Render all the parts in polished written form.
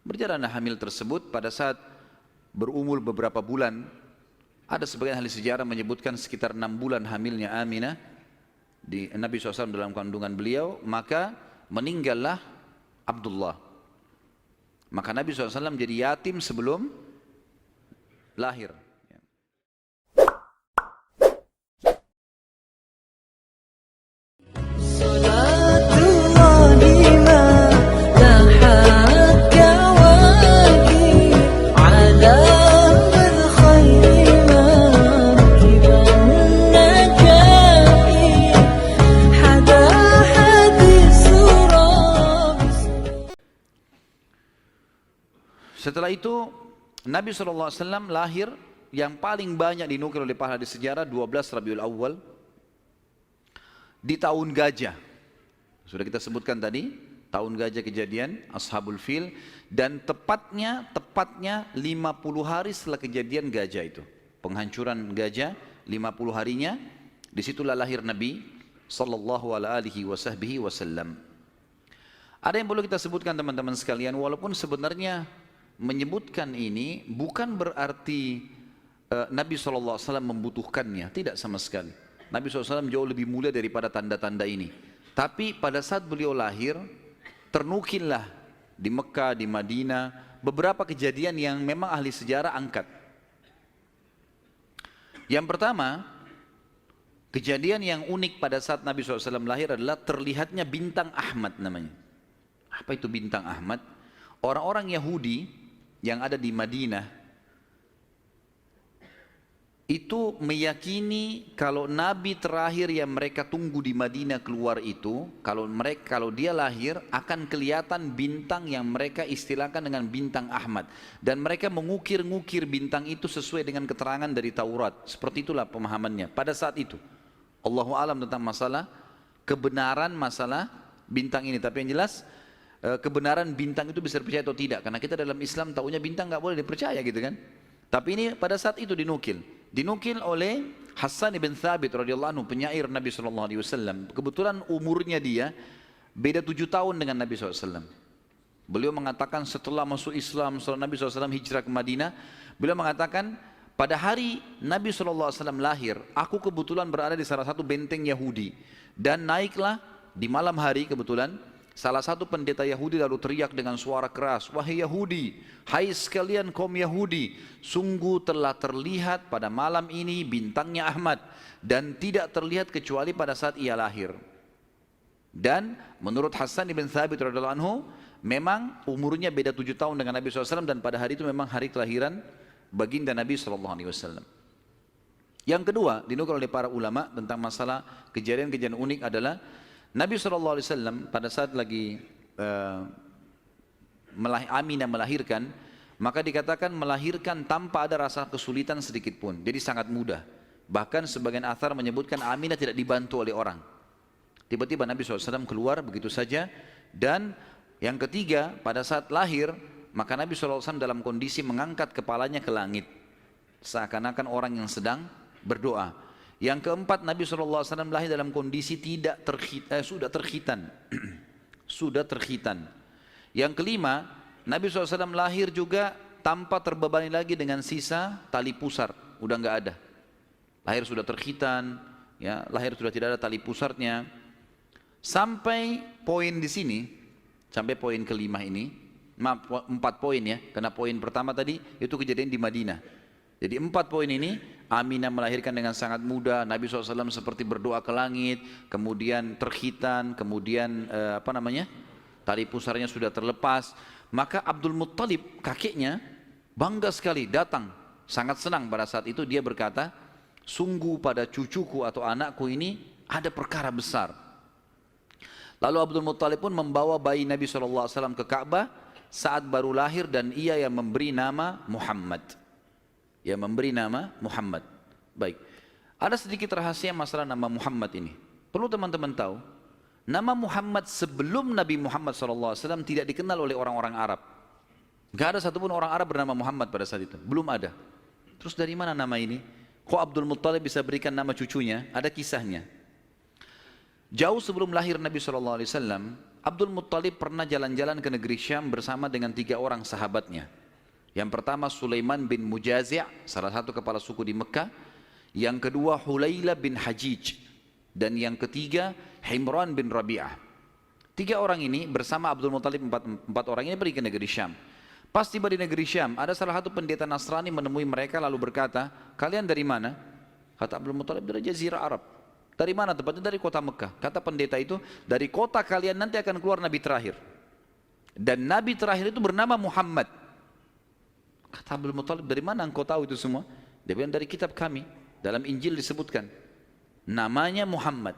Berjalanlah hamil tersebut pada saat berumur beberapa bulan. Ada sebagian ahli sejarah menyebutkan sekitar 6 bulan hamilnya Aminah di Nabi SAW dalam kandungan beliau, maka meninggallah Abdullah. Maka Nabi SAW jadi yatim sebelum lahir. Setelah itu Nabi SAW lahir, yang paling banyak dinukil oleh para ahli sejarah 12 Rabiul Awal di tahun gajah. Sudah kita sebutkan tadi, tahun gajah kejadian Ashabul Fil, dan tepatnya 50 hari setelah kejadian gajah itu, penghancuran gajah, 50 harinya, disitulah lahir Nabi sallallahu alaihi wasallam. Ada yang perlu kita sebutkan teman-teman sekalian, walaupun sebenarnya menyebutkan ini bukan berarti Nabi SAW membutuhkannya, tidak sama sekali. Nabi SAW jauh lebih mulia daripada tanda-tanda ini. Tapi pada saat beliau lahir, ternukillah di Mekah, di Madinah, beberapa kejadian yang memang ahli sejarah angkat. Yang pertama, kejadian yang unik pada saat Nabi SAW lahir adalah terlihatnya bintang Ahmad namanya. Apa itu bintang Ahmad? Orang-orang Yahudi yang ada di Madinah itu meyakini kalau Nabi terakhir yang mereka tunggu di Madinah keluar itu, kalau dia lahir akan kelihatan bintang yang mereka istilahkan dengan bintang Ahmad, dan mereka mengukir-ngukir bintang itu sesuai dengan keterangan dari Taurat. Seperti itulah pemahamannya pada saat itu. Allahu alam tentang masalah kebenaran masalah bintang ini, tapi yang jelas kebenaran bintang itu bisa dipercaya atau tidak, karena kita dalam Islam tahunya bintang nggak boleh dipercaya gitu kan. Tapi ini pada saat itu dinukil oleh Hassan ibn Thabit radhiyallahu anhu, penyair Nabi SAW. Kebetulan umurnya dia beda 7 tahun dengan Nabi SAW. Beliau mengatakan setelah masuk Islam, setelah Nabi SAW hijrah ke Madinah, beliau mengatakan pada hari Nabi SAW lahir, aku kebetulan berada di salah satu benteng Yahudi, dan naiklah di malam hari kebetulan salah satu pendeta Yahudi lalu teriak dengan suara keras, "Wahai Yahudi, hai sekalian kaum Yahudi, sungguh telah terlihat pada malam ini bintangnya Ahmad, dan tidak terlihat kecuali pada saat ia lahir." Dan menurut Hassan ibn Thabit radhiyallahu anhu, memang umurnya beda 7 tahun dengan Nabi SAW, dan pada hari itu memang hari kelahiran baginda Nabi SAW. Yang kedua dinukil oleh para ulama tentang masalah kejadian-kejadian unik adalah Nabi SAW pada saat lagi Aminah melahirkan, maka dikatakan melahirkan tanpa ada rasa kesulitan sedikit pun, jadi sangat mudah. Bahkan sebagian athar menyebutkan Aminah tidak dibantu oleh orang. Tiba-tiba Nabi SAW keluar begitu saja. Dan yang ketiga, pada saat lahir, maka Nabi SAW dalam kondisi mengangkat kepalanya ke langit, seakan-akan orang yang sedang berdoa. Yang keempat, Nabi SAW lahir dalam kondisi sudah terkhitan. Sudah terkhitan. Yang kelima, Nabi SAW lahir juga tanpa terbebani lagi dengan sisa tali pusar, udah nggak ada. Lahir sudah terkhitan, ya, lahir sudah tidak ada tali pusarnya. Sampai poin di sini, sampai poin kelima ini, maaf 4 poin ya, karena poin pertama tadi itu kejadian di Madinah. Jadi 4 poin ini, Aminah melahirkan dengan sangat mudah, Nabi SAW seperti berdoa ke langit, kemudian terkhitan, kemudian tali pusarnya sudah terlepas. Maka Abdul Muttalib, kakeknya, bangga sekali datang, sangat senang pada saat itu. Dia berkata, sungguh pada cucuku atau anakku ini ada perkara besar. Lalu Abdul Muttalib pun membawa bayi Nabi SAW ke Ka'bah saat baru lahir, dan ia yang memberi nama Muhammad. Yang memberi nama Muhammad. Baik, ada sedikit rahasia masalah nama Muhammad ini. Perlu teman-teman tahu, nama Muhammad sebelum Nabi Muhammad SAW tidak dikenal oleh orang-orang Arab. Gak ada satupun orang Arab bernama Muhammad pada saat itu, belum ada. Terus dari mana nama ini? Kok Abdul Muttalib bisa berikan nama cucunya? Ada kisahnya. Jauh sebelum lahir Nabi SAW, Abdul Muttalib pernah jalan-jalan ke negeri Syam bersama dengan 3 orang sahabatnya. Yang pertama Sulaiman bin Mujazi', salah satu kepala suku di Mekah. Yang kedua Hulayla bin Hajij. Dan yang ketiga Himran bin Rabi'ah. 3 orang ini bersama Abdul Muttalib, 4 orang ini pergi ke negeri Syam. Pas tiba di negeri Syam, ada salah satu pendeta Nasrani menemui mereka lalu berkata, kalian dari mana? Kata Abdul Muttalib, dari Jazirah Arab. Dari mana tempatnya? Dari kota Mekah. Kata pendeta itu, dari kota kalian nanti akan keluar Nabi terakhir. Dan Nabi terakhir itu bernama Muhammad. Kata Abdul Muttalib, dari mana engkau tahu itu semua? Dia bilang, dari kitab kami. Dalam Injil disebutkan. Namanya Muhammad.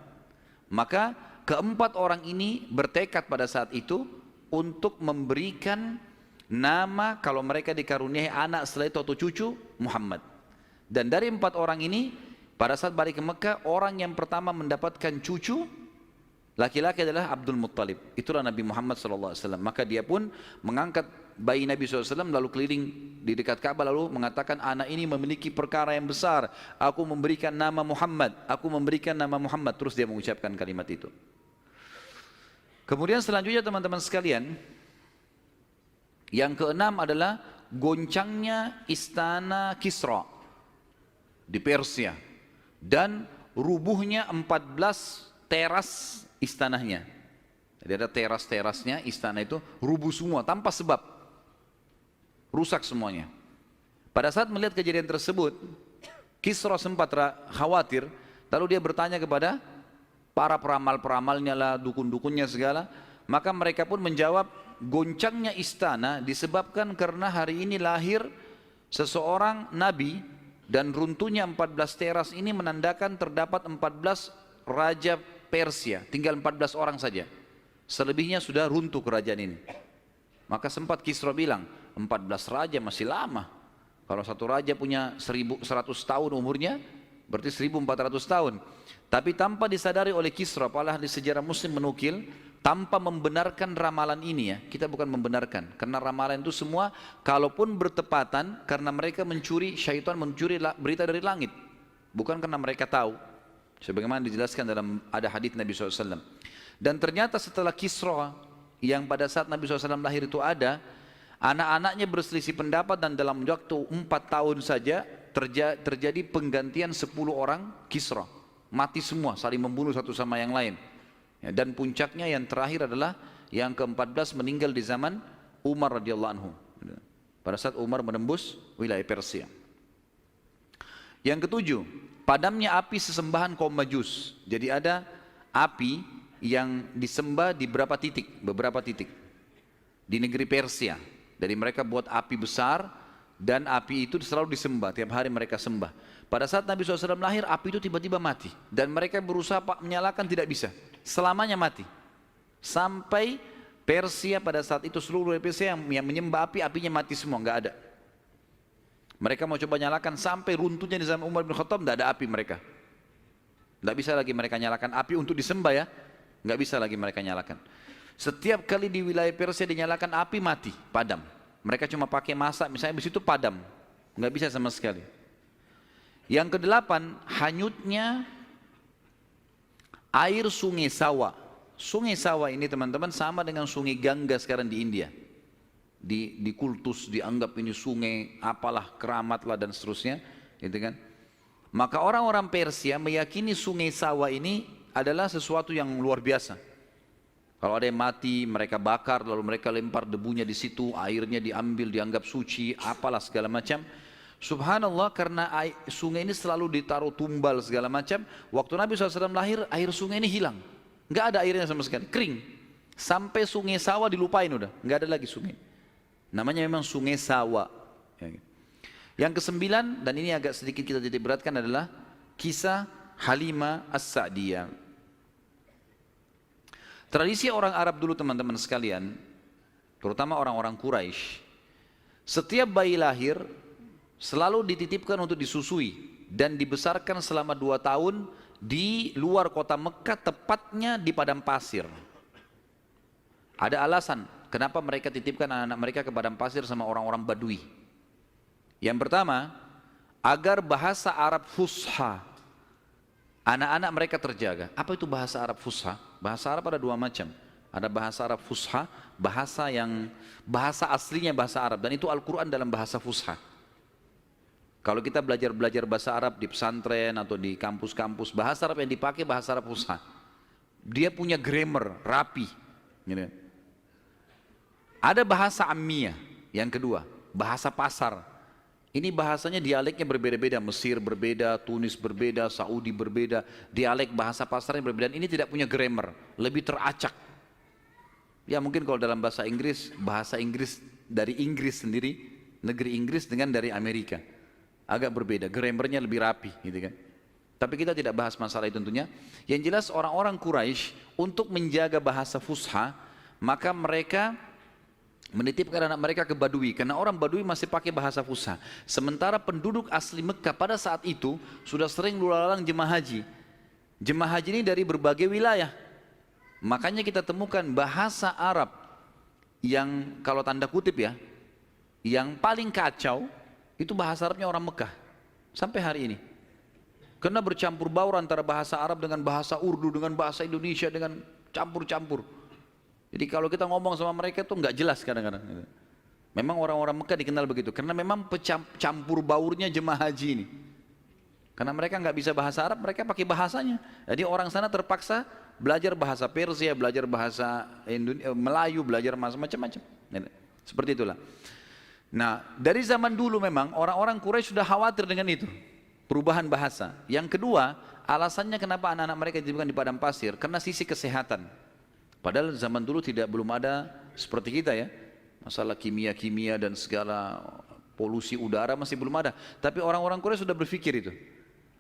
Maka keempat orang ini bertekad pada saat itu untuk memberikan nama kalau mereka dikaruniai anak setelah itu atau cucu, Muhammad. Dan dari 4 orang ini, pada saat balik ke Mekah, orang yang pertama mendapatkan cucu laki-laki adalah Abdul Muttalib. Itulah Nabi Muhammad SAW. Maka dia pun mengangkat bayi Nabi SAW lalu keliling di dekat Ka'bah lalu mengatakan, anak ini memiliki perkara yang besar. Aku memberikan nama Muhammad. Aku memberikan nama Muhammad. Terus dia mengucapkan kalimat itu. Kemudian selanjutnya teman-teman sekalian, yang keenam adalah goncangnya istana Kisra di Persia. Dan rubuhnya 14 teras istananya. Jadi ada teras-terasnya istana itu rubuh semua tanpa sebab. Rusak semuanya. Pada saat melihat kejadian tersebut, Kisra sempat khawatir, lalu dia bertanya kepada para peramal-peramalnya lah, dukun-dukunnya segala, maka mereka pun menjawab, goncangnya istana disebabkan karena hari ini lahir seseorang nabi. Dan runtuhnya 14 teras ini menandakan terdapat 14 raja Persia. Tinggal 14 orang saja. Selebihnya sudah runtuh kerajaan ini. Maka sempat Kisra bilang, 14 raja masih lama. Kalau satu raja punya 1100 tahun umurnya, berarti 1400 tahun. Tapi tanpa disadari oleh Kisra, padahal di sejarah Muslim menukil, tanpa membenarkan ramalan ini ya, kita bukan membenarkan, karena ramalan itu semua kalaupun bertepatan karena mereka mencuri, syaitan mencuri berita dari langit, bukan karena mereka tahu, sebagaimana dijelaskan dalam ada hadits Nabi SAW. Dan ternyata setelah Kisra yang pada saat Nabi SAW lahir itu ada, anak-anaknya berselisih pendapat dan dalam waktu 4 tahun saja terjadi penggantian 10 orang Kisra, mati semua, saling membunuh satu sama yang lain. Ya, dan puncaknya yang terakhir adalah yang ke-14 meninggal di zaman Umar radhiyallahu anhu. Pada saat Umar menembus wilayah Persia. Yang ke-7, padamnya api sesembahan kaum Majus. Jadi ada api yang disembah di beberapa titik di negeri Persia. Jadi mereka buat api besar dan api itu selalu disembah, tiap hari mereka sembah. Pada saat Nabi SAW lahir, api itu tiba-tiba mati. Dan mereka berusaha menyalakan, tidak bisa. Selamanya mati. Sampai Persia pada saat itu seluruh Persia yang menyembah api, apinya mati semua, nggak ada. Mereka mau coba nyalakan sampai runtuhnya di zaman Umar bin Khattab, nggak ada api mereka. Nggak bisa lagi mereka nyalakan api untuk disembah ya. Nggak bisa lagi mereka nyalakan. Setiap kali di wilayah Persia dinyalakan api, mati, padam. Mereka cuma pakai masak, misalnya di situ padam. Nggak bisa sama sekali. Yang ke-8, hanyutnya air sungai Sawa. Sungai Sawa ini teman-teman sama dengan sungai Gangga sekarang di India. Di kultus dianggap ini sungai apalah, keramat lah dan seterusnya, gitu kan. Maka orang-orang Persia meyakini sungai Sawa ini adalah sesuatu yang luar biasa. Kalau ada yang mati, mereka bakar, lalu mereka lempar debunya di situ, airnya diambil, dianggap suci, apalah segala macam. Subhanallah, karena sungai ini selalu ditaruh tumbal segala macam. Waktu Nabi SAW lahir, air sungai ini hilang. Nggak ada airnya sama sekali, kering. Sampai sungai Sawa dilupain udah, nggak ada lagi sungai. Namanya memang sungai Sawa. Yang ke-9, dan ini agak sedikit kita titik beratkan adalah kisah Halimah As-Sa'diyah. Tradisi orang Arab dulu teman-teman sekalian, terutama orang-orang Quraisy, setiap bayi lahir selalu dititipkan untuk disusui dan dibesarkan selama 2 tahun di luar kota Mekah, tepatnya di padang pasir. Ada alasan kenapa mereka titipkan anak-anak mereka ke padang pasir sama orang-orang Badui. Yang pertama, agar bahasa Arab fusha anak-anak mereka terjaga. Apa itu bahasa Arab fusha? Bahasa Arab ada 2 macam. Ada bahasa Arab Fusha, bahasa aslinya bahasa Arab, dan itu Al-Quran dalam bahasa Fusha. Kalau kita belajar bahasa Arab di pesantren atau di kampus-kampus, bahasa Arab yang dipakai bahasa Arab Fusha. Dia punya grammar rapi. Gitu. Ada bahasa Ammiyah, yang kedua, bahasa pasar. Ini bahasanya dialeknya berbeda-beda, Mesir berbeda, Tunis berbeda, Saudi berbeda, dialek bahasa pasarnya berbeda. Ini tidak punya grammar, lebih teracak. Ya mungkin kalau dalam bahasa Inggris dari Inggris sendiri, negeri Inggris dengan dari Amerika. Agak berbeda, grammarnya lebih rapi gitu kan. Tapi kita tidak bahas masalah itu tentunya. Yang jelas orang-orang Quraisy untuk menjaga bahasa Fusha, maka mereka menitipkan anak mereka ke Badui, karena orang Badui masih pakai bahasa Fusha. Sementara penduduk asli Mekah pada saat itu sudah sering lalu-lalang jemaah haji. Jemaah haji ini dari berbagai wilayah. Makanya kita temukan bahasa Arab yang kalau tanda kutip ya, yang paling kacau itu bahasa Arabnya orang Mekah sampai hari ini. Karena bercampur baur antara bahasa Arab dengan bahasa Urdu, dengan bahasa Indonesia, dengan campur-campur. Jadi kalau kita ngomong sama mereka itu nggak jelas kadang-kadang. Memang orang-orang Mekah dikenal begitu, karena memang campur baurnya jemaah haji ini. Karena mereka nggak bisa bahasa Arab, mereka pakai bahasanya. Jadi orang sana terpaksa belajar bahasa Persia, belajar bahasa Melayu, belajar macam-macam. Seperti itulah. Nah, dari zaman dulu memang orang-orang Quraisy sudah khawatir dengan itu, perubahan bahasa. Yang kedua, alasannya kenapa anak-anak mereka dititipkan di padang pasir, karena sisi kesehatan. Padahal zaman dulu belum ada seperti kita ya, masalah kimia-kimia dan segala polusi udara masih belum ada. Tapi orang-orang Quraisy sudah berpikir itu.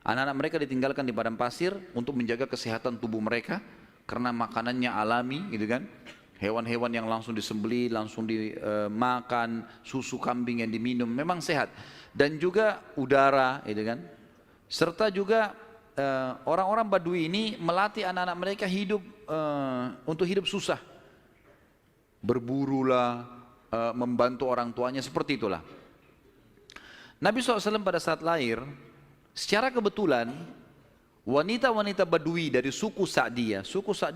Anak-anak mereka ditinggalkan di padang pasir untuk menjaga kesehatan tubuh mereka, karena makanannya alami gitu kan. Hewan-hewan yang langsung disembelih, langsung dimakan, susu kambing yang diminum, memang sehat. Dan juga udara, gitu kan. Serta juga orang-orang Badui ini melatih anak-anak mereka hidup untuk hidup susah. Berburulah, membantu orang tuanya, seperti itulah. Nabi SAW pada saat lahir, secara kebetulan, wanita-wanita Badui dari suku Sa'diyah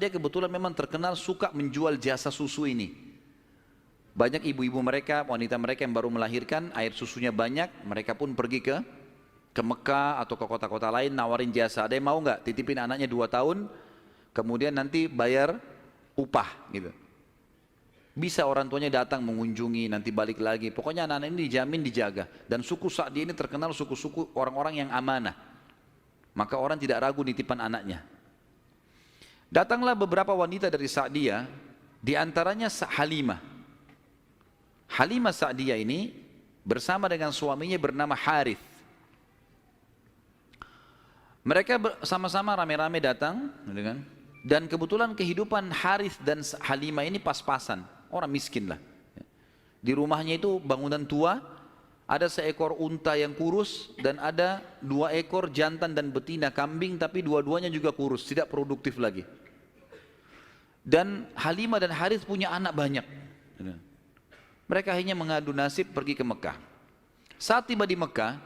kebetulan memang terkenal suka menjual jasa susu ini. Banyak ibu-ibu mereka, wanita mereka yang baru melahirkan, air susunya banyak, mereka pun pergi ke Mekah atau ke kota-kota lain nawarin jasa. Ada yang mau nggak titipin anaknya 2 tahun, kemudian nanti bayar upah gitu. Bisa orang tuanya datang mengunjungi, nanti balik lagi. Pokoknya anak-anak ini dijamin dijaga. Dan suku Sa'diyah ini terkenal suku-suku orang-orang yang amanah. Maka orang tidak ragu nitipan anaknya. Datanglah beberapa wanita dari Sa'diyah, di antaranya Halimah. Halimah Sa'diyah ini bersama dengan suaminya bernama Harith. Mereka sama-sama rame-rame datang, dan kebetulan kehidupan Harith dan Halimah ini pas-pasan, orang miskin lah. Di rumahnya itu bangunan tua, ada seekor unta yang kurus dan ada 2 ekor jantan dan betina kambing, tapi dua-duanya juga kurus, tidak produktif lagi. Dan Halimah dan Harith punya anak banyak. Mereka akhirnya mengadu nasib pergi ke Mekah. Saat tiba di Mekah,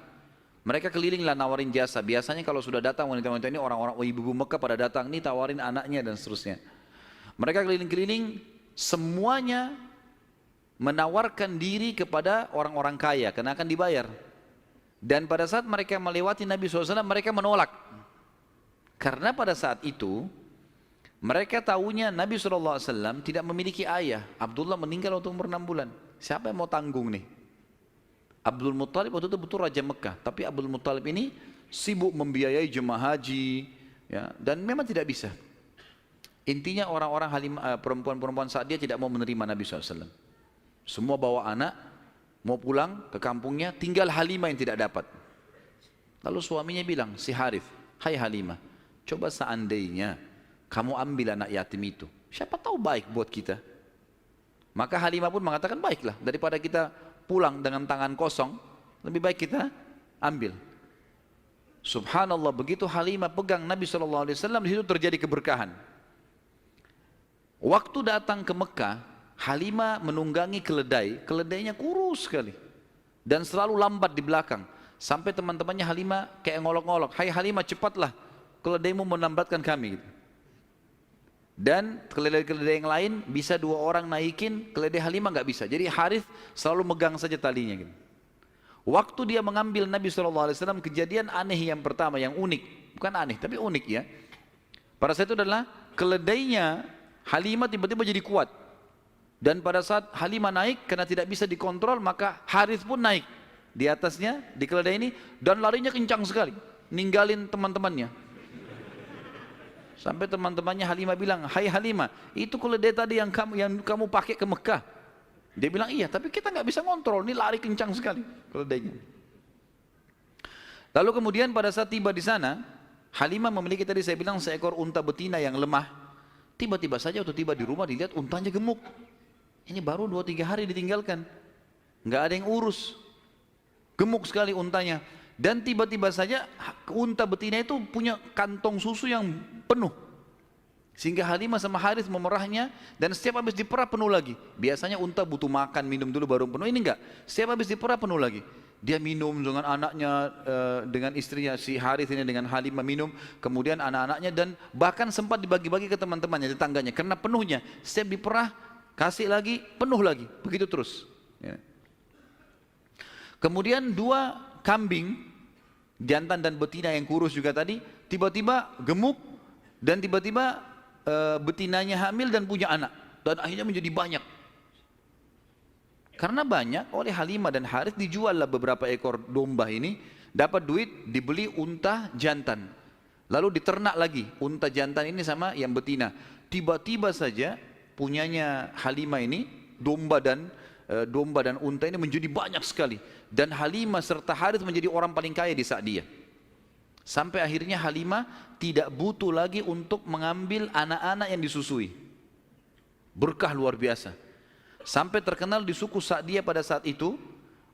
mereka kelilinglah nawarin jasa. Biasanya kalau sudah datang wanita-wanita ini, orang-orang ibu-ibu Mekah pada datang, nih tawarin anaknya dan seterusnya. Mereka keliling-keliling, semuanya menawarkan diri kepada orang-orang kaya karena akan dibayar. Dan pada saat mereka melewati Nabi SAW, mereka menolak. Karena pada saat itu mereka tahunya Nabi SAW tidak memiliki ayah. Abdullah meninggal waktu umur 6 bulan. Siapa yang mau tanggung nih? Abdul Muttalib waktu itu betul Raja Mekah, tapi Abdul Muttalib ini sibuk membiayai jemaah haji ya, dan memang tidak bisa. Intinya orang-orang perempuan-perempuan saat dia tidak mau menerima Nabi SAW. Semua bawa anak, mau pulang ke kampungnya, tinggal Halimah yang tidak dapat. Lalu suaminya bilang, si Harith, hai Halimah, coba seandainya kamu ambil anak yatim itu, siapa tahu baik buat kita. Maka Halimah pun mengatakan, baiklah, daripada kita pulang dengan tangan kosong, lebih baik kita ambil. Subhanallah, begitu Halimah pegang Nabi SAW, di situ terjadi keberkahan. Waktu datang ke Mekah, Halimah menunggangi keledainya kurus sekali dan selalu lambat di belakang, sampai teman-temannya Halimah kayak ngolok-ngolok, hai Halimah cepatlah, keledaimu melambatkan kami. Dan keledai-keledai yang lain bisa 2 orang naikin, keledai Halimah nggak bisa. Jadi Harith selalu megang saja talinya gitu. Waktu dia mengambil Nabi SAW, kejadian aneh yang pertama, yang unik. Bukan aneh, tapi unik ya. Pada saat itu adalah keledainya Halimah tiba-tiba jadi kuat. Dan pada saat Halimah naik, karena tidak bisa dikontrol, maka Harith pun naik di atasnya, di keledai ini, dan larinya kencang sekali, ninggalin teman-temannya. Sampai teman-temannya Halimah bilang, hai Halimah, itu keledai tadi yang kamu pakai ke Mekah. Dia bilang, iya, tapi kita nggak bisa ngontrol, ini lari kencang sekali keledainya. Lalu kemudian pada saat tiba di sana, Halimah memiliki tadi saya bilang seekor unta betina yang lemah. Tiba-tiba saja waktu tiba di rumah dilihat untanya gemuk. Ini baru 2-3 hari ditinggalkan, nggak ada yang urus, gemuk sekali untanya. Dan tiba-tiba saja unta betina itu punya kantong susu yang penuh. Sehingga Halimah sama Harith memerahnya, dan setiap habis diperah penuh lagi. Biasanya unta butuh makan, minum dulu baru penuh, ini enggak. Setiap habis diperah penuh lagi. Dia minum dengan anaknya, dengan istrinya si Harith ini dengan Halimah minum, kemudian anak-anaknya, dan bahkan sempat dibagi-bagi ke teman-temannya, tetangganya, karena penuhnya. Setiap diperah, kasih lagi, penuh lagi, begitu terus. Ya. Kemudian 2 kambing, jantan dan betina yang kurus juga tadi, tiba-tiba gemuk, dan tiba-tiba betinanya hamil dan punya anak, dan akhirnya menjadi banyak. Karena banyak, oleh Halimah dan Harith dijuallah beberapa ekor domba ini, dapat duit, dibeli unta jantan, lalu diternak lagi unta jantan ini sama yang betina. Tiba-tiba saja punyanya Halimah ini domba dan unta ini menjadi banyak sekali, dan Halimah serta Harith menjadi orang paling kaya di saat dia. Sampai akhirnya Halimah tidak butuh lagi untuk mengambil anak-anak yang disusui. Berkah luar biasa. Sampai terkenal di suku Sa'diyah pada saat itu,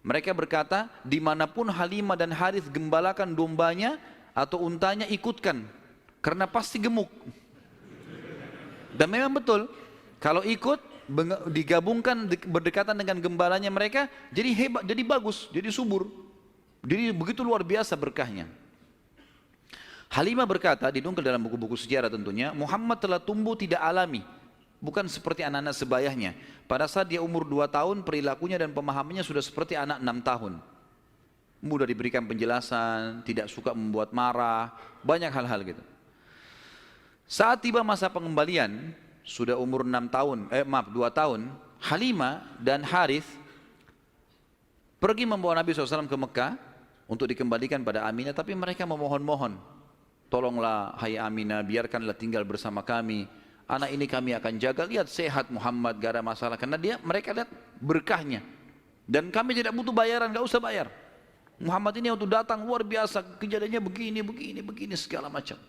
mereka berkata, dimanapun Halimah dan Harith gembalakan dombanya atau untanya, ikutkan, karena pasti gemuk. Dan memang betul, kalau ikut digabungkan berdekatan dengan gembalanya mereka, jadi hebat, jadi bagus, jadi subur, jadi begitu luar biasa berkahnya. Halimah berkata, didongkel dalam buku-buku sejarah tentunya, Muhammad telah tumbuh tidak alami, bukan seperti anak-anak sebayahnya. Pada saat dia umur 2 tahun, perilakunya dan pemahamannya sudah seperti anak 6 tahun. Mudah diberikan penjelasan, tidak suka membuat marah, banyak hal-hal gitu. Saat tiba masa pengembalian, sudah umur 2 tahun, Halimah dan Harith pergi membawa Nabi SAW ke Mekah untuk dikembalikan pada Aminah, tapi mereka memohon-mohon, tolonglah hai Aminah, biarkanlah tinggal bersama kami, anak ini kami akan jaga, lihat sehat Muhammad, gak ada masalah, karena mereka lihat berkahnya, dan kami tidak butuh bayaran, gak usah bayar. Muhammad ini waktu datang luar biasa, kejadiannya begini segala macam.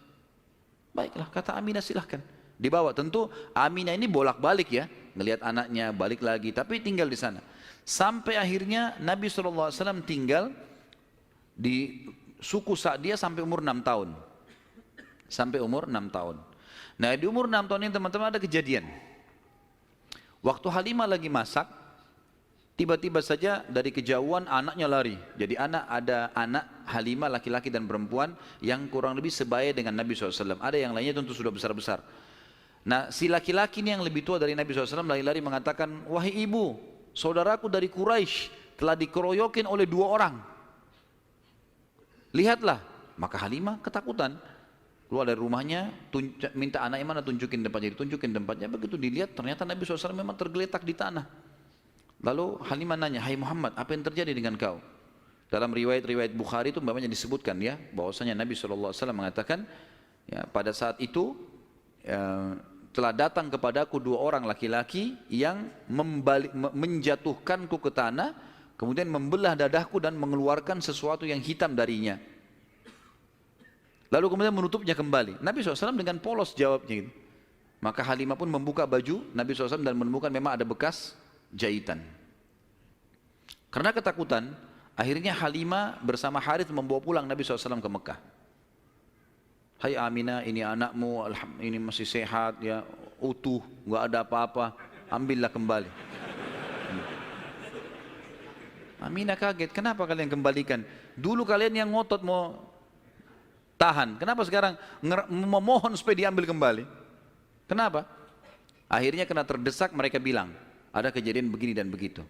Baiklah, kata Aminah, silahkan dibawa. Tentu Aminah ini bolak-balik ya, ngelihat anaknya, balik lagi, tapi tinggal di sana. Sampai akhirnya Nabi SAW tinggal di suku Sa'diyah sampai umur 6 tahun. Sampai umur 6 tahun. Nah, di umur 6 tahun ini teman-teman ada kejadian. Waktu Halimah lagi masak, tiba-tiba saja dari kejauhan anaknya lari. Jadi ada anak Halimah laki-laki dan perempuan yang kurang lebih sebaya dengan Nabi SAW. Ada yang lainnya tentu sudah besar-besar. Nah, si laki-laki ini yang lebih tua dari Nabi SAW lari-lari mengatakan, wahai ibu, saudaraku dari Quraisy telah dikeroyokin oleh 2 orang. Lihatlah. Maka Halimah ketakutan, keluar dari rumahnya, minta anaknya mana, tunjukin tempatnya, ditunjukin tempatnya. Begitu dilihat, ternyata Nabi SAW memang tergeletak di tanah. Lalu Halimah nanya, hai Muhammad, apa yang terjadi dengan kau? Dalam riwayat Bukhari itu memangnya disebutkan ya, bahwasanya Nabi SAW mengatakan, ya, pada saat itu telah datang kepadaku 2 orang laki-laki yang menjatuhkanku ke tanah, kemudian membelah dadahku dan mengeluarkan sesuatu yang hitam darinya. Lalu kemudian menutupnya kembali. Nabi SAW dengan polos jawabnya gitu. Maka Halimah pun membuka baju Nabi SAW dan menemukan memang ada bekas jahitan. Karena ketakutan, akhirnya Halimah bersama Harith membawa pulang Nabi SAW ke Mekah. Hai Aminah, ini anakmu, ini masih sehat, ya, utuh, nggak ada apa-apa, ambillah kembali. Aminah kaget, kenapa kalian kembalikan? Dulu kalian yang ngotot mau tahan, kenapa sekarang memohon supaya diambil kembali? Kenapa? Akhirnya kena terdesak, mereka bilang, ada kejadian begini dan begitu.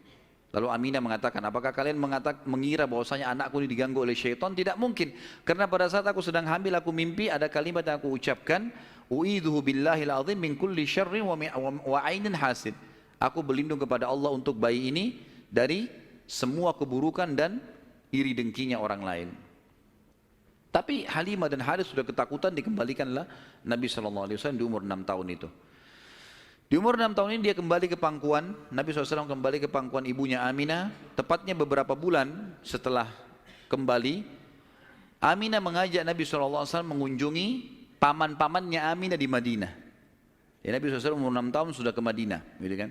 Lalu Aminah mengatakan, apakah kalian mengira bahwasanya anakku ini diganggu oleh syaitan? Tidak mungkin. Karena pada saat aku sedang hamil, aku mimpi ada kalimat yang aku ucapkan, u'idhuhu billahil azim min kulli syarrin wa ainin hasid. Aku berlindung kepada Allah untuk bayi ini dari semua keburukan dan iri dengkinya orang lain. Tapi Halimah dan Harith sudah ketakutan, dikembalikanlah Nabi SAW di umur 6 tahun itu. Di umur 6 tahun ini dia kembali ke pangkuan, Nabi SAW kembali ke pangkuan ibunya Aminah, tepatnya beberapa bulan setelah kembali, Aminah mengajak Nabi SAW mengunjungi paman-pamannya Aminah di Madinah. Ya, Nabi SAW umur 6 tahun sudah ke Madinah, gitu kan.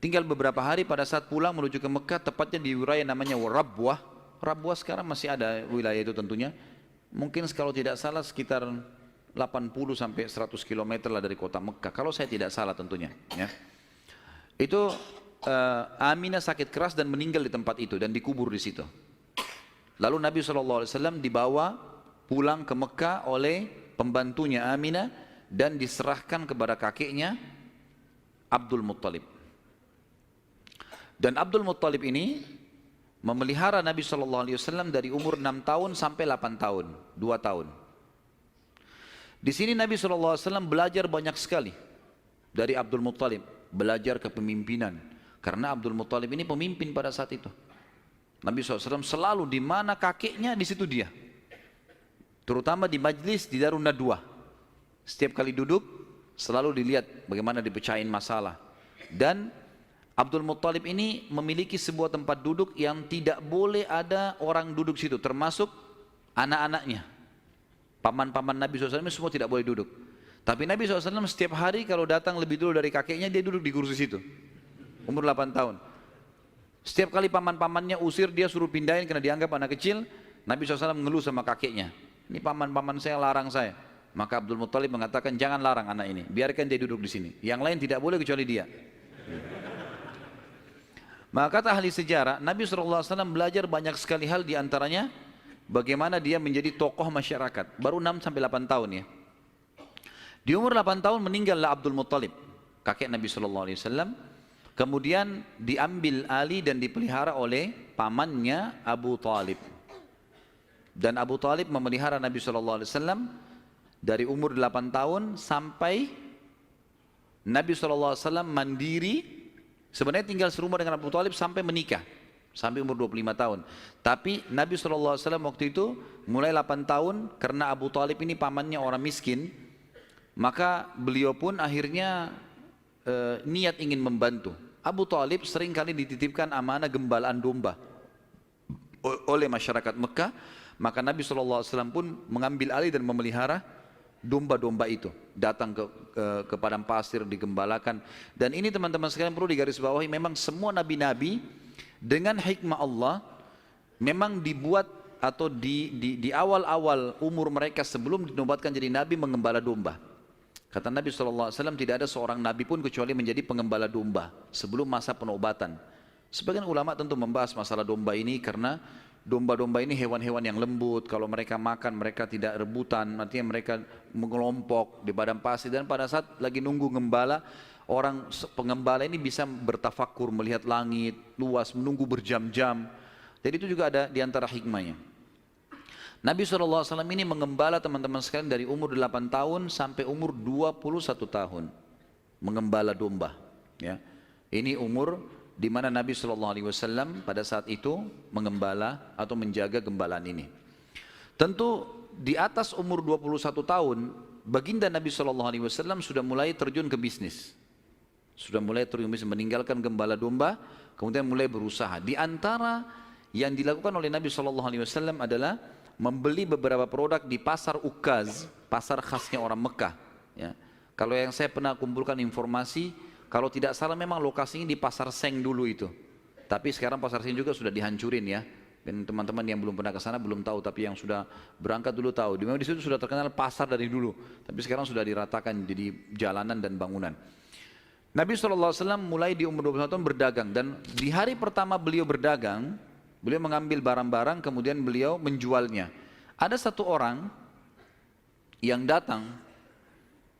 Tinggal beberapa hari pada saat pulang menuju ke Mekah, tepatnya di wilayah namanya Rabwah. Rabwah sekarang masih ada wilayah itu tentunya. Mungkin kalau tidak salah sekitar 80 sampai 100 km lah dari kota Mekah, kalau saya tidak salah tentunya. Ya. Itu Aminah sakit keras dan meninggal di tempat itu dan dikubur di situ. Lalu Nabi SAW dibawa pulang ke Mekah oleh pembantunya Aminah dan diserahkan kepada kakeknya Abdul Muttalib. Dan Abdul Muttalib ini memelihara Nabi SAW dari umur 6 tahun sampai 8 tahun, 2 tahun. Di sini Nabi SAW belajar banyak sekali dari Abdul Muttalib, belajar kepemimpinan. Karena Abdul Muttalib ini pemimpin pada saat itu. Nabi SAW selalu di mana kakeknya, di situ dia. Terutama di majlis di Darun Nadwah. Setiap kali duduk, selalu dilihat bagaimana dipecahin masalah. Dan Abdul Muttalib ini memiliki sebuah tempat duduk yang tidak boleh ada orang duduk situ, termasuk anak-anaknya. Paman-paman Nabi SAW semua tidak boleh duduk. Tapi Nabi SAW setiap hari kalau datang lebih dulu dari kakeknya, dia duduk di kursi situ. Umur 8 tahun. Setiap kali paman-pamannya usir, dia suruh pindahin karena dianggap anak kecil. Nabi SAW mengeluh sama kakeknya. Ini paman-paman saya larang saya. Maka Abdul Muttalib mengatakan, jangan larang anak ini, biarkan dia duduk di sini. Yang lain tidak boleh kecuali dia. Maka kata ahli sejarah, Nabi SAW belajar banyak sekali hal, diantaranya bagaimana dia menjadi tokoh masyarakat. Baru 6 sampai 8 tahun ya. Di umur 8 tahun meninggallah Abdul Muttalib, kakek Nabi SAW. Kemudian diambil alih dan dipelihara oleh pamannya Abu Talib. Dan Abu Talib memelihara Nabi SAW dari umur 8 tahun sampai Nabi SAW mandiri. Sebenarnya tinggal serumah dengan Abu Talib sampai menikah, sampai umur 25 tahun. Tapi Nabi SAW waktu itu mulai 8 tahun, karena Abu Talib ini pamannya orang miskin, maka beliau pun akhirnya niat ingin membantu. Abu Talib sering kali dititipkan amanah gembalaan domba oleh masyarakat Mekah, maka Nabi SAW pun mengambil alih dan memelihara domba-domba itu, datang ke padang pasir, digembalakan. Dan ini teman-teman sekalian perlu digarisbawahi, memang semua nabi-nabi dengan hikmah Allah memang dibuat atau di awal-awal umur mereka sebelum dinobatkan jadi nabi mengembala domba. Kata Nabi SAW, tidak ada seorang nabi pun kecuali menjadi pengembala domba sebelum masa penobatan. Sebagian ulama tentu membahas masalah domba ini karena domba-domba ini hewan-hewan yang lembut, kalau mereka makan mereka tidak rebutan, artinya mereka mengelompok di padang pasir, dan pada saat lagi nunggu gembala, orang pengembala ini bisa bertafakur, melihat langit luas, menunggu berjam-jam. Jadi itu juga ada di antara hikmahnya. Nabi SAW ini mengembala teman-teman sekalian dari umur 8 tahun sampai umur 21 tahun. Mengembala domba. Ya. Ini umur di mana Nabi SAW pada saat itu mengembala atau menjaga gembalaan ini. Tentu di atas umur 21 tahun, baginda Nabi SAW sudah mulai terjun ke bisnis. Sudah mulai terjun ke bisnis, meninggalkan gembala domba, kemudian mulai berusaha. Di antara yang dilakukan oleh Nabi SAW adalah membeli beberapa produk di pasar Ukaz, pasar khasnya orang Mekah. Ya. Kalau yang saya pernah kumpulkan informasi, kalau tidak salah memang lokasinya di pasar Seng dulu itu. Tapi sekarang pasar Seng juga sudah dihancurin ya. Dan teman-teman yang belum pernah ke sana belum tahu, tapi yang sudah berangkat dulu tahu. Di situ sudah terkenal pasar dari dulu, tapi sekarang sudah diratakan jadi jalanan dan bangunan. Nabi SAW mulai di umur 21 tahun berdagang, dan di hari pertama beliau berdagang, beliau mengambil barang-barang kemudian beliau menjualnya. Ada satu orang yang datang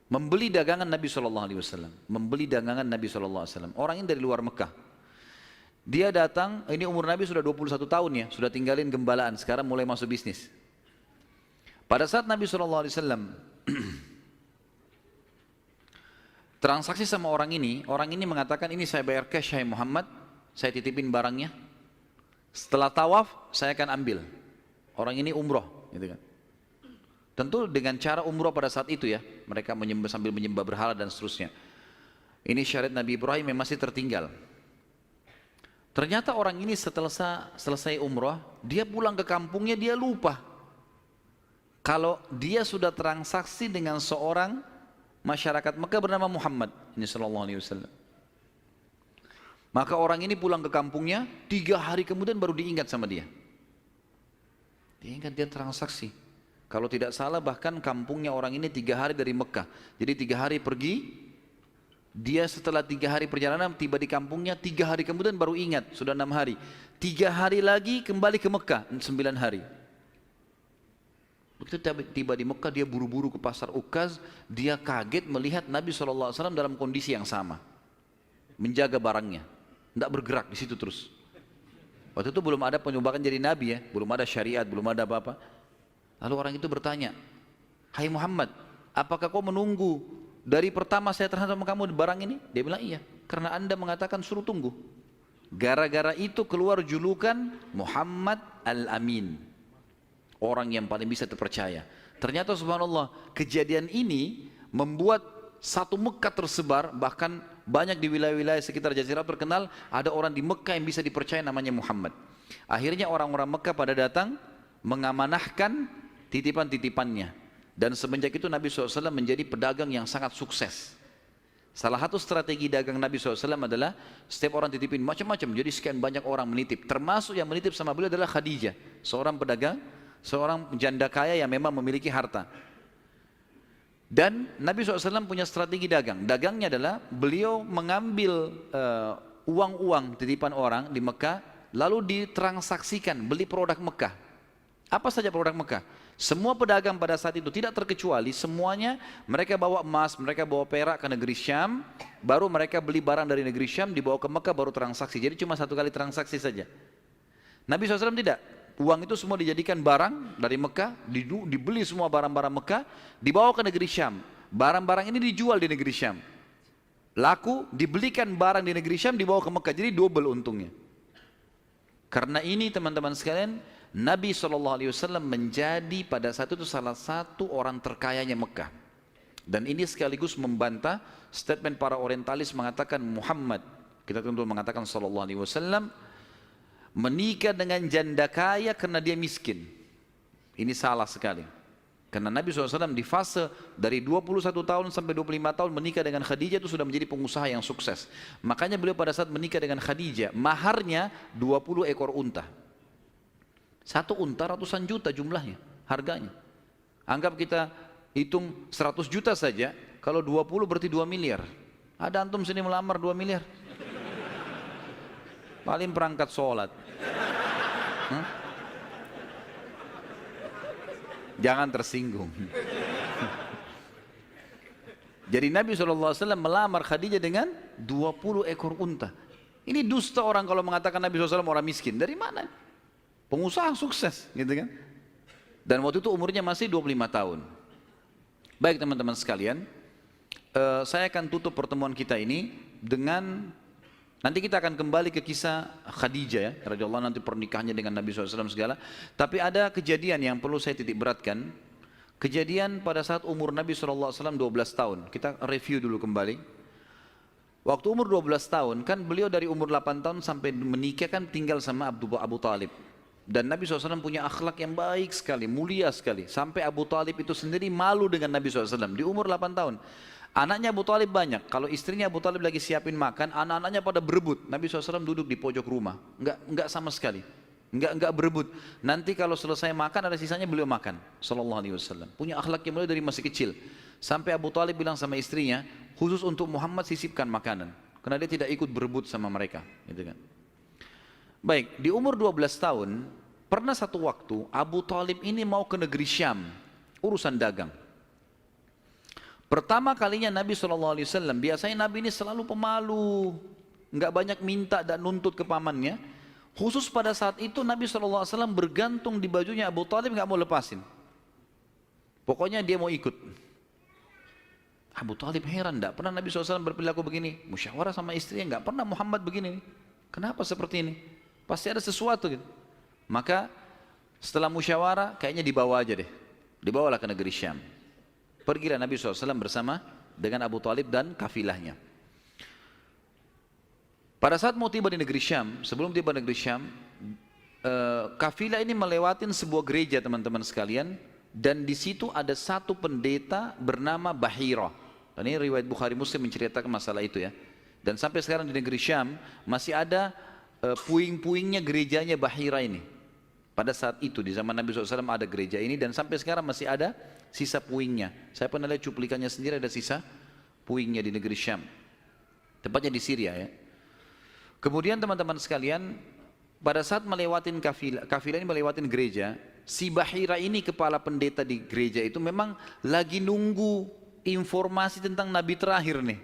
membeli dagangan Nabi SAW, membeli dagangan Nabi SAW. Orang ini dari luar Mekah. Dia datang, ini umur Nabi sudah 21 tahun ya, sudah tinggalin gembalaan, sekarang mulai masuk bisnis. Pada saat Nabi SAW transaksi sama orang ini mengatakan, ini saya bayar cash, hai Muhammad, saya titipin barangnya. Setelah tawaf, saya akan ambil. Orang ini umroh, gitu kan. Tentu dengan cara umroh pada saat itu ya, mereka sambil menyembah berhala dan seterusnya. Ini syariat Nabi Ibrahim yang masih tertinggal. Ternyata orang ini setelah selesai umroh, dia pulang ke kampungnya, dia lupa kalau dia sudah transaksi dengan seorang masyarakat Mekah bernama Muhammad ini sallallahu alaihi wasallam. Maka orang ini pulang ke kampungnya, 3 hari kemudian baru diingat sama dia. Dia ingat dia transaksi. Kalau tidak salah bahkan kampungnya orang ini 3 hari dari Mekah. Jadi 3 hari pergi, dia setelah 3 hari perjalanan tiba di kampungnya, 3 hari kemudian baru ingat, sudah 6 hari. 3 hari lagi kembali ke Mekah, 9 hari. Begitu tiba di Mekah, dia buru-buru ke pasar Ukaz, dia kaget melihat Nabi SAW dalam kondisi yang sama. Menjaga barangnya, tidak bergerak di situ terus. Waktu itu belum ada penyumbatan jadi Nabi ya, belum ada syariat, belum ada apa-apa. Lalu orang itu bertanya, hai Muhammad, apakah kau menunggu dari pertama saya terhadap kamu di barang ini? Dia bilang iya, karena anda mengatakan suruh tunggu. Gara-gara itu keluar julukan Muhammad Al-Amin, orang yang paling bisa terpercaya. Ternyata subhanallah, kejadian ini membuat satu Mekah tersebar, bahkan banyak di wilayah-wilayah sekitar Jazirah terkenal, ada orang di Mekah yang bisa dipercaya namanya Muhammad. Akhirnya orang-orang Mekah pada datang, mengamanahkan titipan-titipannya. Dan semenjak itu Nabi SAW menjadi pedagang yang sangat sukses. Salah satu strategi dagang Nabi SAW adalah setiap orang titipin macam-macam, jadi sekian banyak orang menitip. Termasuk yang menitip sama beliau adalah Khadijah, seorang pedagang, seorang janda kaya yang memang memiliki harta. Dan Nabi SAW punya strategi dagang. Dagangnya adalah beliau mengambil uang-uang titipan orang di Mekah, lalu ditransaksikan, beli produk Mekah. Apa saja produk Mekah? Semua pedagang pada saat itu tidak terkecuali, semuanya mereka bawa emas, mereka bawa perak ke negeri Syam, baru mereka beli barang dari negeri Syam, dibawa ke Mekah baru transaksi. Jadi cuma 1 kali transaksi saja. Nabi SAW tidak. Uang itu semua dijadikan barang dari Mekah, dibeli semua barang-barang Mekah, dibawa ke negeri Syam. Barang-barang ini dijual di negeri Syam. Laku, dibelikan barang di negeri Syam, dibawa ke Mekah. Jadi double untungnya. Karena ini teman-teman sekalian, Nabi SAW menjadi pada saat itu salah satu orang terkayanya Mekah. Dan ini sekaligus membantah statement para orientalis mengatakan Muhammad, kita tentu mengatakan SAW, menikah dengan janda kaya karena dia miskin. Ini salah sekali. Karena Nabi SAW di fase dari 21 tahun sampai 25 tahun menikah dengan Khadijah itu sudah menjadi pengusaha yang sukses. Makanya beliau pada saat menikah dengan Khadijah, maharnya 20 ekor unta. 1 unta ratusan juta jumlahnya, harganya. Anggap kita hitung 100 juta saja, kalau 20 berarti 2 miliar. Ada antum sini melamar 2 miliar? Paling perangkat sholat. Jangan tersinggung. Jadi Nabi SAW melamar Khadijah dengan 20 ekor unta. Ini dusta orang kalau mengatakan Nabi SAW orang miskin. Dari mana? Pengusaha sukses, gitu kan? Dan waktu itu umurnya masih 25 tahun. Baik teman-teman sekalian, saya akan tutup pertemuan kita ini dengan, nanti kita akan kembali ke kisah Khadijah ya, radhiyallahu anha, nanti pernikahannya dengan Nabi SAW segala. Tapi ada kejadian yang perlu saya titik beratkan. Kejadian pada saat umur Nabi SAW 12 tahun. Kita review dulu kembali. Waktu umur 12 tahun, kan beliau dari umur 8 tahun sampai menikah kan tinggal sama Abu Talib. Dan Nabi SAW punya akhlak yang baik sekali, mulia sekali. Sampai Abu Talib itu sendiri malu dengan Nabi SAW di umur 8 tahun. Anaknya Abu Talib banyak. Kalau istrinya Abu Talib lagi siapin makan, anak-anaknya pada berebut. Nabi SAW duduk di pojok rumah. Enggak sama sekali. Enggak berebut. Nanti kalau selesai makan ada sisanya beliau makan. Sallallahu alaihi wasallam. Punya akhlak yang mulia dari masih kecil. Sampai Abu Talib bilang sama istrinya, khusus untuk Muhammad sisipkan makanan. Karena dia tidak ikut berebut sama mereka. Gitu kan. Baik, di umur 12 tahun, pernah satu waktu Abu Talib ini mau ke negeri Syam, urusan dagang. Pertama kalinya Nabi SAW, biasanya Nabi ini selalu pemalu, nggak banyak minta dan nuntut ke pamannya. Khusus pada saat itu Nabi SAW bergantung di bajunya Abu Talib, nggak mau lepasin. Pokoknya dia mau ikut. Abu Talib heran, nggak pernah Nabi SAW berperilaku begini. Musyawarah sama istrinya, nggak pernah Muhammad begini. Kenapa seperti ini? Pasti ada sesuatu gitu. Maka setelah musyawarah, kayaknya dibawa aja deh. Dibawalah ke negeri Syam. Pergilah Nabi SAW bersama dengan Abu Talib dan kafilahnya. Pada saat mau tiba di negeri Syam, sebelum tiba di negeri Syam, kafilah ini melewatin sebuah gereja teman-teman sekalian, dan di situ ada satu pendeta bernama Bahira. Dan ini riwayat Bukhari Muslim menceritakan masalah itu ya. Dan sampai sekarang di negeri Syam masih ada puing-puingnya gerejanya Bahira ini. Pada saat itu di zaman Nabi SAW ada gereja ini, dan sampai sekarang masih ada sisa puingnya. Saya pernah lihat cuplikannya sendiri, ada sisa puingnya di negeri Syam. Tepatnya di Syria ya. Kemudian teman-teman sekalian, pada saat melewatin kafilah ini melewatin gereja, si Bahira ini kepala pendeta di gereja itu memang lagi nunggu informasi tentang Nabi terakhir nih.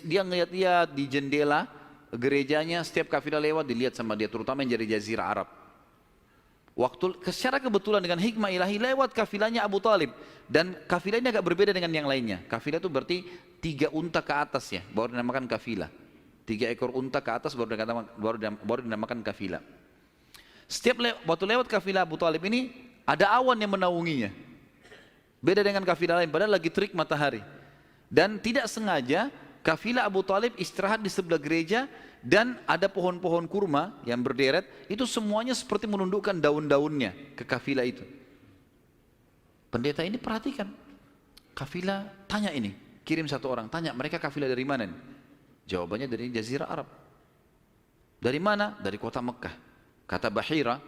Dia ngeliat-lihat di jendela gerejanya, setiap kafilah lewat dilihat sama dia, terutama yang dari Jazirah Arab. Secara kebetulan dengan hikmah ilahi lewat kafilahnya Abu Talib, dan kafilah ini agak berbeda dengan yang lainnya. Kafilah itu berarti 3 unta ke atas ya, baru dinamakan kafilah. 3 ekor unta ke atas baru dinamakan kafilah. Waktu lewat kafilah Abu Talib ini ada awan yang menaunginya. Beda dengan kafilah lain, padahal lagi terik matahari. Dan tidak sengaja kafilah Abu Talib istirahat di sebelah gereja, dan ada pohon-pohon kurma yang berderet, itu semuanya seperti menundukkan daun-daunnya ke kafilah itu. Pendeta ini perhatikan, kafilah tanya ini, kirim satu orang, tanya mereka kafilah dari mana nih? Jawabannya dari Jazirah Arab. Dari mana? Dari kota Mekah. Kata Bahira,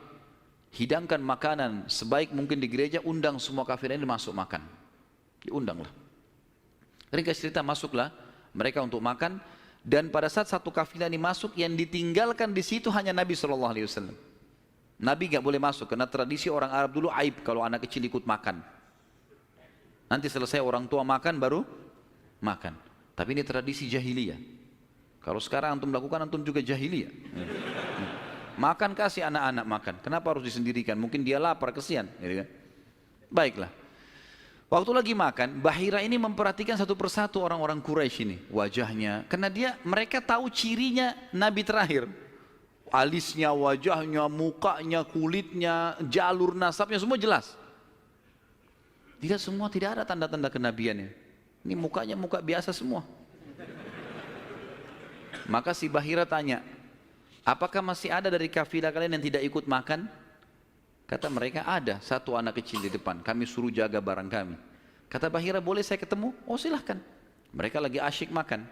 hidangkan makanan sebaik mungkin di gereja, undang semua kafilah ini masuk makan. Diundanglah. Ringkas cerita, masuklah mereka untuk makan. Dan pada saat satu kafilah ini masuk, yang ditinggalkan di situ hanya Nabi SAW. Nabi nggak boleh masuk karena tradisi orang Arab dulu aib kalau anak kecil ikut makan. Nanti selesai orang tua makan baru makan. Tapi ini tradisi jahiliyah. Kalau sekarang antum lakukan, antum juga jahiliyah. Makan, kasih anak-anak makan. Kenapa harus disendirikan? Mungkin dia lapar, kesian. Gitu kan? Baiklah. Waktu lagi makan, Bahira ini memperhatikan satu persatu orang-orang Quraisy ini, wajahnya. Karena mereka tahu cirinya Nabi terakhir. Alisnya, wajahnya, mukanya, kulitnya, jalur nasabnya, semua jelas. Tidak semua, tidak ada tanda-tanda kenabiannya. Ini mukanya muka biasa semua. Maka si Bahira tanya, apakah masih ada dari kafilah kalian yang tidak ikut makan? Kata mereka, ada satu anak kecil di depan, kami suruh jaga barang kami. Kata Bahira, boleh saya ketemu? Oh silahkan. Mereka lagi asyik makan.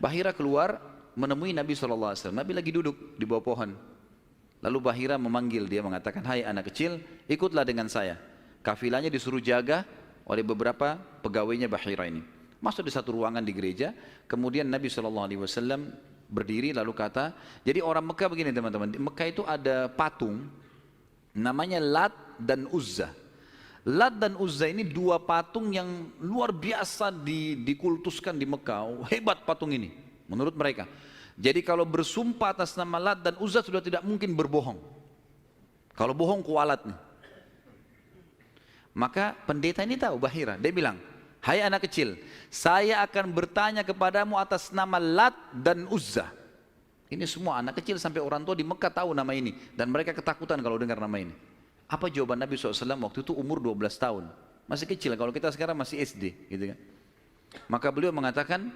Bahira keluar menemui Nabi SAW. Nabi lagi duduk di bawah pohon. Lalu Bahira memanggil dia, mengatakan, hai anak kecil, ikutlah dengan saya. Kafilahnya disuruh jaga oleh beberapa pegawainya Bahira ini. Masuk di satu ruangan di gereja. Kemudian Nabi SAW berdiri lalu kata, jadi orang Mekah begini teman-teman, di Mekah itu ada patung namanya Lat dan Uzza. Lat dan Uzza ini 2 patung yang luar biasa dikultuskan di Mekah. Hebat patung ini menurut mereka. Jadi kalau bersumpah atas nama Lat dan Uzza sudah tidak mungkin berbohong. Kalau bohong kualat nih. Maka pendeta ini tahu Bahira, dia bilang, hai anak kecil, saya akan bertanya kepadamu atas nama Lat dan Uzza. Ini semua anak kecil sampai orang tua di Mekah tahu nama ini, dan mereka ketakutan kalau dengar nama ini. Apa jawaban Nabi SAW waktu itu? Umur 12 tahun, masih kecil. Kalau kita sekarang masih SD gitu kan. Maka beliau mengatakan,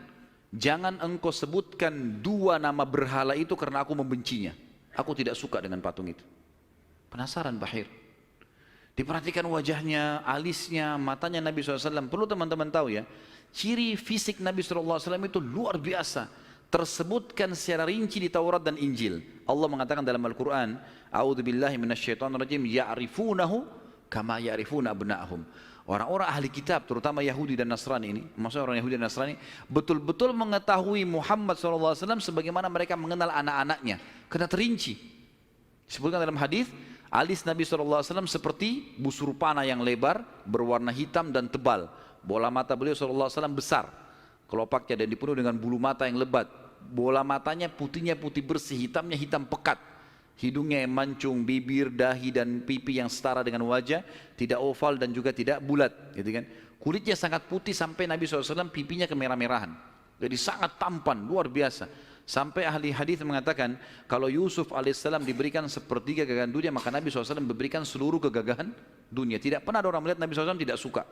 jangan engkau sebutkan 2 nama berhala itu karena aku membencinya. Aku tidak suka dengan patung itu. Penasaran Bahir, diperhatikan wajahnya, alisnya, matanya Nabi SAW. Perlu teman-teman tahu ya, ciri fisik Nabi SAW itu luar biasa, tersebutkan secara rinci di Taurat dan Injil. Allah mengatakan dalam Al-Quran, a'udzubillahi minasyaitonirrajim, ya'rifunahu kama ya'rifuna abna'ahum. Orang-orang ahli kitab, terutama Yahudi dan Nasrani ini, maksudnya orang Yahudi dan Nasrani, betul-betul mengetahui Muhammad SAW sebagaimana mereka mengenal anak-anaknya, karena terinci. Disebutkan dalam hadis, alis Nabi SAW seperti busur panah yang lebar, berwarna hitam dan tebal. Bola mata beliau SAW besar, kelopaknya, dan dipenuhi dengan bulu mata yang lebat. Bola matanya putihnya putih bersih, hitamnya hitam pekat. Hidungnya yang mancung, bibir, dahi dan pipi yang setara dengan wajah, tidak oval dan juga tidak bulat, gitu kan. Kulitnya sangat putih sampai Nabi SAW pipinya kemerah-merahan. Jadi sangat tampan, luar biasa. Sampai ahli hadis mengatakan kalau Yusuf alaihissalam diberikan sepertiga gagahan dunia, maka Nabi SAW memberikan seluruh kegagahan dunia. Tidak pernah ada orang melihat Nabi SAW tidak suka.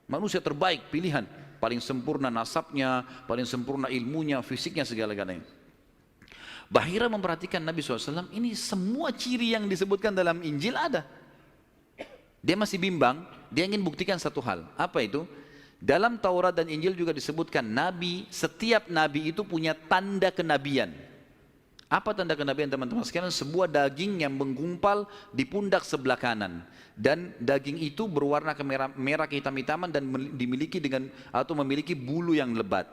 Manusia terbaik, pilihan, paling sempurna nasabnya, paling sempurna ilmunya, fisiknya, segala-galanya. Bahira memperhatikan Nabi SAW, ini semua ciri yang disebutkan dalam Injil ada. Dia masih bimbang, dia ingin buktikan satu hal. Apa itu? Dalam Taurat dan Injil juga disebutkan setiap nabi itu punya tanda kenabian. Apa tanda kenabian teman-teman sekalian? Sebuah daging yang menggumpal di pundak sebelah kanan. Dan daging itu berwarna merah kehitam-hitaman dan memiliki bulu yang lebat.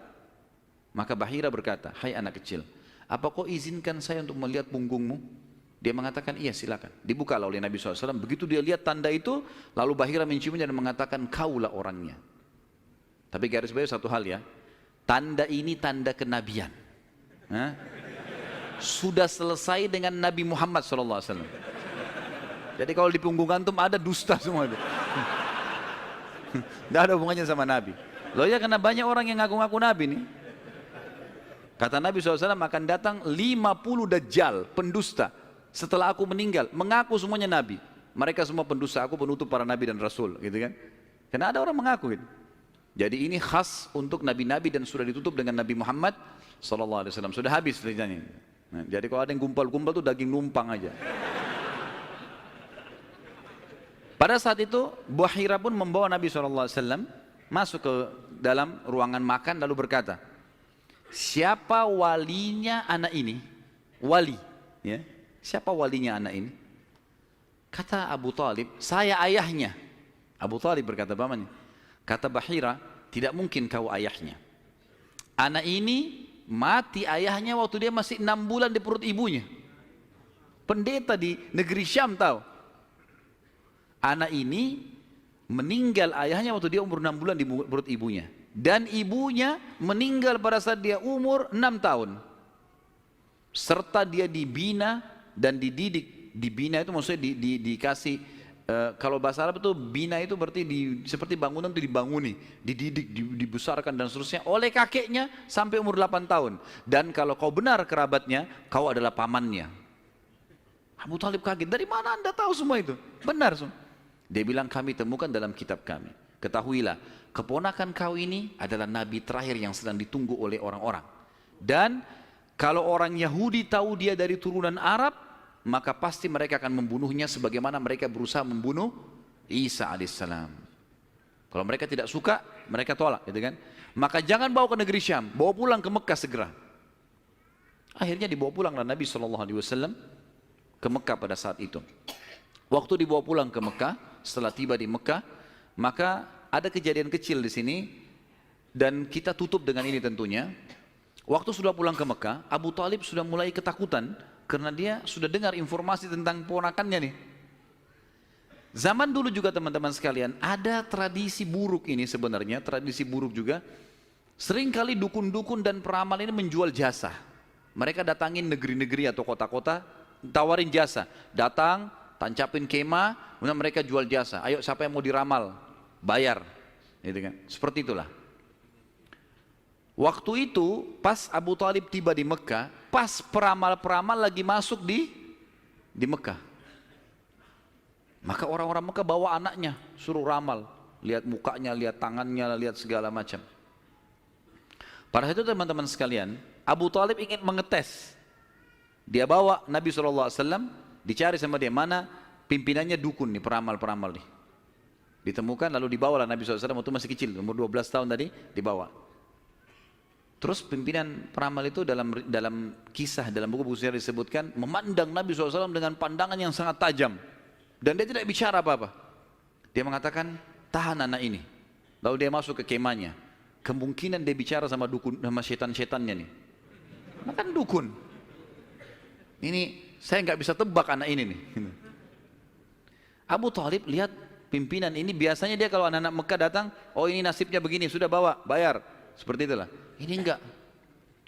Maka Bahira berkata, hai anak kecil, apa kau izinkan saya untuk melihat punggungmu? Dia mengatakan, iya silakan. Dibuka oleh Nabi SAW. Begitu dia lihat tanda itu, lalu Bahira menciumnya dan mengatakan, kaulah orangnya. Tapi garis bawah satu hal ya, tanda ini tanda kenabian. Sudah selesai dengan Nabi Muhammad SAW. Jadi kalau di punggung antum ada dusta semua itu. Tidak ada hubungannya sama Nabi. Loh ya, karena banyak orang yang ngaku-ngaku Nabi nih. Kata Nabi SAW akan datang 50 dajjal, pendusta. Setelah aku meninggal, mengaku semuanya Nabi. Mereka semua pendusta, aku penutup para Nabi dan Rasul, gitu kan. Karena ada orang mengaku gitu. Jadi ini khas untuk Nabi-Nabi dan sudah ditutup dengan Nabi Muhammad SAW. Sudah habis ceritanya. Nah, jadi kalau ada yang gumpal-gumpal itu daging numpang aja. Pada saat itu, Bahira pun membawa Nabi SAW masuk ke dalam ruangan makan lalu berkata, siapa walinya anak ini? Wali, ya. Siapa walinya anak ini? Kata Abu Talib, saya ayahnya. Abu Talib berkata, bagaimana? Kata Bahira, tidak mungkin kau ayahnya. Anak ini mati ayahnya waktu dia masih 6 bulan di perut ibunya. Pendeta di negeri Syam tahu. Anak ini meninggal ayahnya waktu dia umur 6 bulan di perut ibunya. Dan ibunya meninggal pada saat dia umur 6 tahun. Serta dia dibina dan dididik. Dibina itu maksudnya dikasih, kalau bahasa Arab itu bina itu berarti seperti bangunan itu dibanguni, dididik, dibesarkan dan seterusnya oleh kakeknya sampai umur 8 tahun. Dan kalau kau benar kerabatnya, kau adalah pamannya. Abu Talib kaget, dari mana anda tahu semua itu? Benar semua. Dia bilang, kami temukan dalam kitab kami. Ketahuilah, keponakan kau ini adalah nabi terakhir yang sedang ditunggu oleh orang-orang. Dan kalau orang Yahudi tahu dia dari turunan Arab, maka pasti mereka akan membunuhnya sebagaimana mereka berusaha membunuh Isa alaihissalam. Kalau mereka tidak suka, mereka tolak, gitu kan? Maka jangan bawa ke negeri Syam, bawa pulang ke Mekah segera. Akhirnya dibawa pulanglah Nabi SAW ke Mekah pada saat itu. Waktu dibawa pulang ke Mekah, setelah tiba di Mekah, maka ada kejadian kecil di sini dan kita tutup dengan ini tentunya. Waktu sudah pulang ke Mekah, Abu Talib sudah mulai ketakutan karena dia sudah dengar informasi tentang ponakannya nih. Zaman dulu juga teman-teman sekalian, ada tradisi buruk ini sebenarnya, tradisi buruk juga. Seringkali dukun-dukun dan peramal ini menjual jasa. Mereka datangin negeri-negeri atau kota-kota, tawarin jasa. Datang, tancapin kemah, kemudian mereka jual jasa. Ayo siapa yang mau diramal, bayar. Gitu kan? Seperti itulah. Waktu itu pas Abu Talib tiba di Mekah, pas peramal-peramal lagi masuk di Mekah. Maka orang-orang Mekah bawa anaknya, suruh ramal. Lihat mukanya, lihat tangannya, lihat segala macam. Pada saat itu teman-teman sekalian, Abu Talib ingin mengetes. Dia bawa Nabi SAW, dicari sama dia, mana pimpinannya dukun nih, peramal-peramal nih. Ditemukan lalu dibawalah Nabi SAW, waktu masih kecil, umur 12 tahun tadi, dibawa. Terus pimpinan peramal itu dalam kisah, dalam buku-buku sejarah disebutkan, memandang Nabi SAW dengan pandangan yang sangat tajam. Dan dia tidak bicara apa-apa. Dia mengatakan, tahan anak ini. Lalu dia masuk ke kemahnya. Kemungkinan dia bicara sama dukun, sama setan-setannya nih. Karena kan dukun. Ini, saya nggak bisa tebak anak ini nih. Abu Talib lihat pimpinan ini biasanya dia kalau anak-anak Mekah datang, oh ini nasibnya begini, sudah bawa, bayar. Seperti itulah. Ini enggak.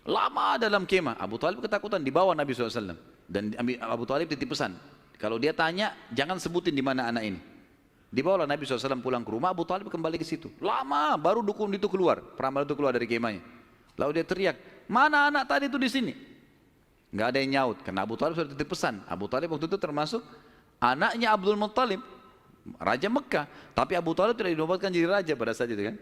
Lama dalam kemah. Abu Talib ketakutan, dibawa Nabi SAW. Dan Abu Talib titip pesan. Kalau dia tanya, jangan sebutin di mana anak ini. Dibawalah Nabi SAW pulang ke rumah, Abu Talib kembali ke situ. Lama, baru dukun itu keluar. Peramal itu keluar dari kemahnya. Lalu dia teriak, mana anak tadi itu di sini? Enggak ada yang nyaut, karena Abu Talib sudah titip pesan. Abu Talib waktu itu termasuk anaknya Abdul Muttalib, Raja Mekah. Tapi Abu Talib tidak dinobatkan jadi raja pada saat itu kan.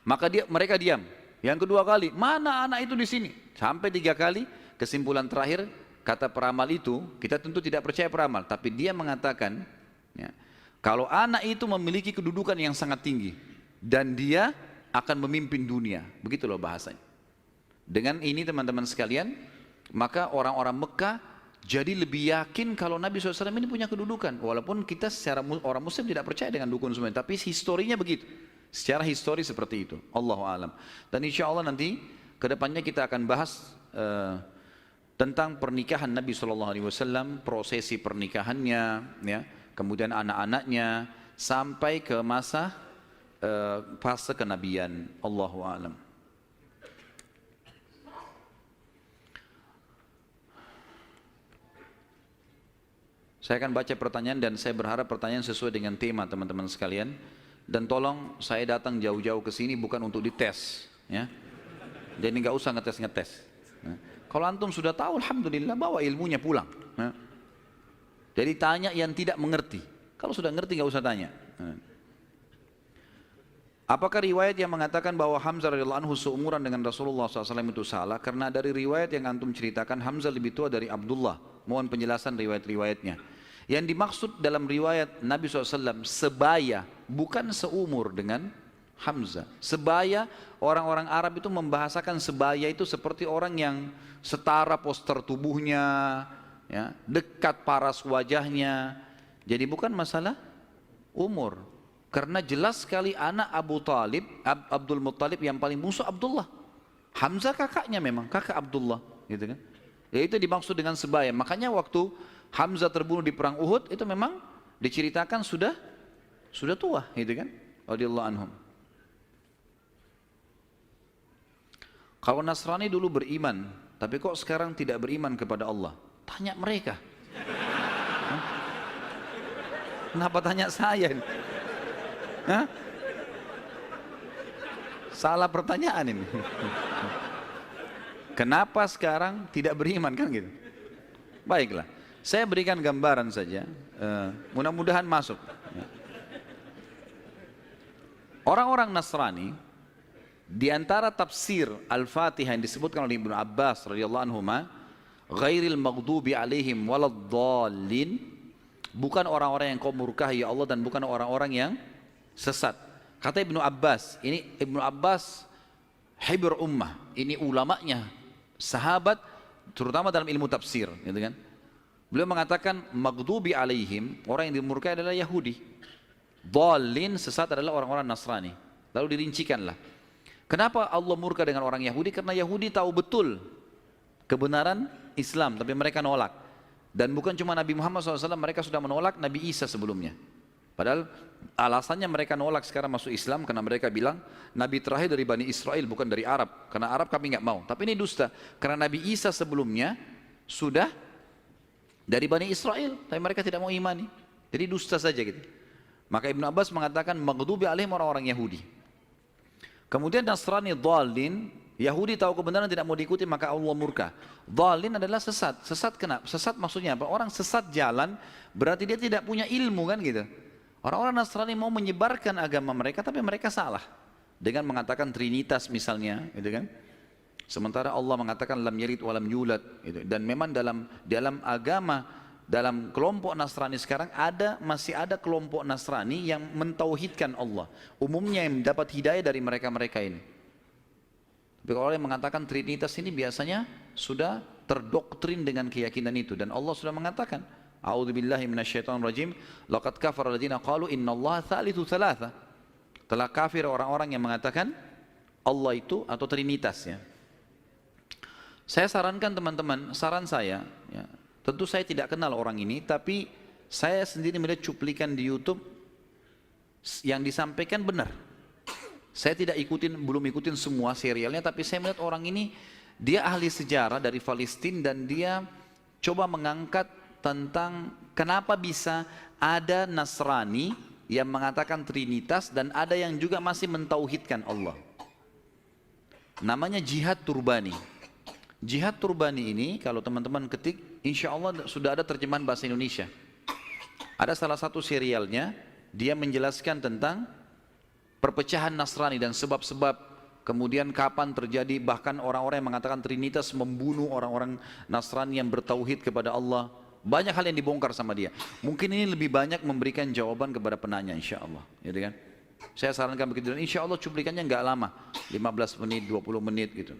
Maka mereka diam. Yang kedua kali, mana anak itu di sini? Sampai 3 kali, kesimpulan terakhir, kata peramal itu, kita tentu tidak percaya peramal, tapi dia mengatakan, ya, kalau anak itu memiliki kedudukan yang sangat tinggi, dan dia akan memimpin dunia. Begitu loh bahasanya. Dengan ini teman-teman sekalian, maka orang-orang Mekah jadi lebih yakin kalau Nabi SAW ini punya kedudukan. Walaupun kita secara orang Muslim tidak percaya dengan dukun semua, tapi historinya begitu. Secara histori seperti itu. Allahu a'lam. Dan insya Allah nanti kedepannya kita akan bahas tentang pernikahan Nabi SAW, prosesi pernikahannya, ya, kemudian anak-anaknya, sampai ke masa fase kenabian. Allahu a'lam. Saya akan baca pertanyaan dan saya berharap pertanyaan sesuai dengan tema teman-teman sekalian. Dan tolong saya datang jauh-jauh ke sini bukan untuk dites, ya. Jadi nggak usah ngetes-ngetes. Ya. Kalau antum sudah tahu, alhamdulillah, bawa ilmunya pulang. Ya. Jadi tanya yang tidak mengerti. Kalau sudah ngerti nggak usah tanya. Ya. Apakah riwayat yang mengatakan bahwa Hamzah radhiyallahu anhu seumuran dengan Rasulullah SAW itu salah? Karena dari riwayat yang antum ceritakan Hamzah lebih tua dari Abdullah. Mohon penjelasan riwayat-riwayatnya. Yang dimaksud dalam riwayat Nabi SAW sebaya, bukan seumur dengan Hamzah. Sebaya, orang-orang Arab itu membahasakan sebaya itu seperti orang yang setara postur tubuhnya, ya, dekat paras wajahnya. Jadi bukan masalah umur. Karena jelas sekali anak Abu Talib, Abdul Muttalib yang paling musuh Abdullah. Hamzah kakaknya memang, kakak Abdullah, gitu kan. Ya itu dimaksud dengan sebaya. Makanya waktu Hamzah terbunuh di perang Uhud itu memang diceritakan sudah tua, gitu kan? Radhiyallahu anhum. Kalau Nasrani dulu beriman, tapi kok sekarang tidak beriman kepada Allah? Tanya mereka. Hah? Kenapa tanya saya? Hah? Salah pertanyaan ini. Kenapa sekarang tidak beriman kan gitu? Baiklah. Saya berikan gambaran saja, mudah-mudahan masuk. Orang-orang Nasrani, di antara tafsir Al-Fatihah yang disebutkan oleh Ibnu Abbas radhiyallahu anhuma, ghairil maghdubi alaihim waladdallin, bukan orang-orang yang kau murkahi ya Allah dan bukan orang-orang yang sesat. Kata Ibnu Abbas, ini Ibnu Abbas hibr ummah, ini ulamanya, sahabat, terutama dalam ilmu tafsir, gitu kan? Beliau mengatakan maghdubi alaihim, orang yang dimurkai adalah Yahudi. Dhalin, sesat adalah orang-orang Nasrani. Lalu dirincikanlah. Kenapa Allah murka dengan orang Yahudi? Karena Yahudi tahu betul kebenaran Islam, tapi mereka nolak. Dan bukan cuma Nabi Muhammad SAW, mereka sudah menolak Nabi Isa sebelumnya. Padahal alasannya mereka nolak sekarang masuk Islam karena mereka bilang Nabi terakhir dari Bani Israel, bukan dari Arab. Karena Arab kami nggak mau. Tapi ini dusta. Karena Nabi Isa sebelumnya sudah dari Bani Israel, tapi mereka tidak mau imani. Jadi dusta saja gitu. Maka Ibnu Abbas mengatakan maghdubi alaihim orang-orang Yahudi. Kemudian Nasrani dhalin, Yahudi tahu kebenaran tidak mau diikuti maka Allah murka. Dhalin adalah sesat. Sesat kenapa? Sesat maksudnya apa? Orang sesat jalan berarti dia tidak punya ilmu kan gitu. Orang-orang Nasrani mau menyebarkan agama mereka tapi mereka salah. Dengan mengatakan Trinitas misalnya, gitu kan? Sementara Allah mengatakan lam yalid wa lam yulad, gitu. Dan memang dalam agama, dalam kelompok Nasrani sekarang masih ada kelompok Nasrani yang mentauhidkan Allah. Umumnya yang mendapat hidayah dari mereka-mereka ini. Tapi kalau yang mengatakan Trinitas ini biasanya sudah terdoktrin dengan keyakinan itu, dan Allah sudah mengatakan, A'udzubillahi minasyaitonirrajim, laqad kafara alladziina qalu innallaha tsalitsu tsalatsa. Telah kafir orang-orang yang mengatakan Allah itu atau Trinitas, ya. Saya sarankan teman-teman, saran saya, ya, tentu saya tidak kenal orang ini, tapi Saya sendiri melihat cuplikan di YouTube yang disampaikan benar. Saya belum ikutin semua serialnya, tapi saya melihat orang ini, dia ahli sejarah dari Palestina dan dia coba mengangkat tentang kenapa bisa ada Nasrani yang mengatakan Trinitas dan ada yang juga masih mentauhidkan Allah. Namanya Jihad Turbani. Jihad Turbani ini kalau teman-teman ketik, insya Allah sudah ada terjemahan bahasa Indonesia. Ada salah satu serialnya, dia menjelaskan tentang perpecahan Nasrani dan sebab-sebab, kemudian kapan terjadi, bahkan orang-orang yang mengatakan Trinitas membunuh orang-orang Nasrani yang bertauhid kepada Allah. Banyak hal yang dibongkar sama dia. Mungkin ini lebih banyak memberikan jawaban kepada penanya, insya Allah, gitu kan? Saya sarankan begitu, dan insya Allah cuplikannya nggak lama, 15 menit, 20 menit gitu.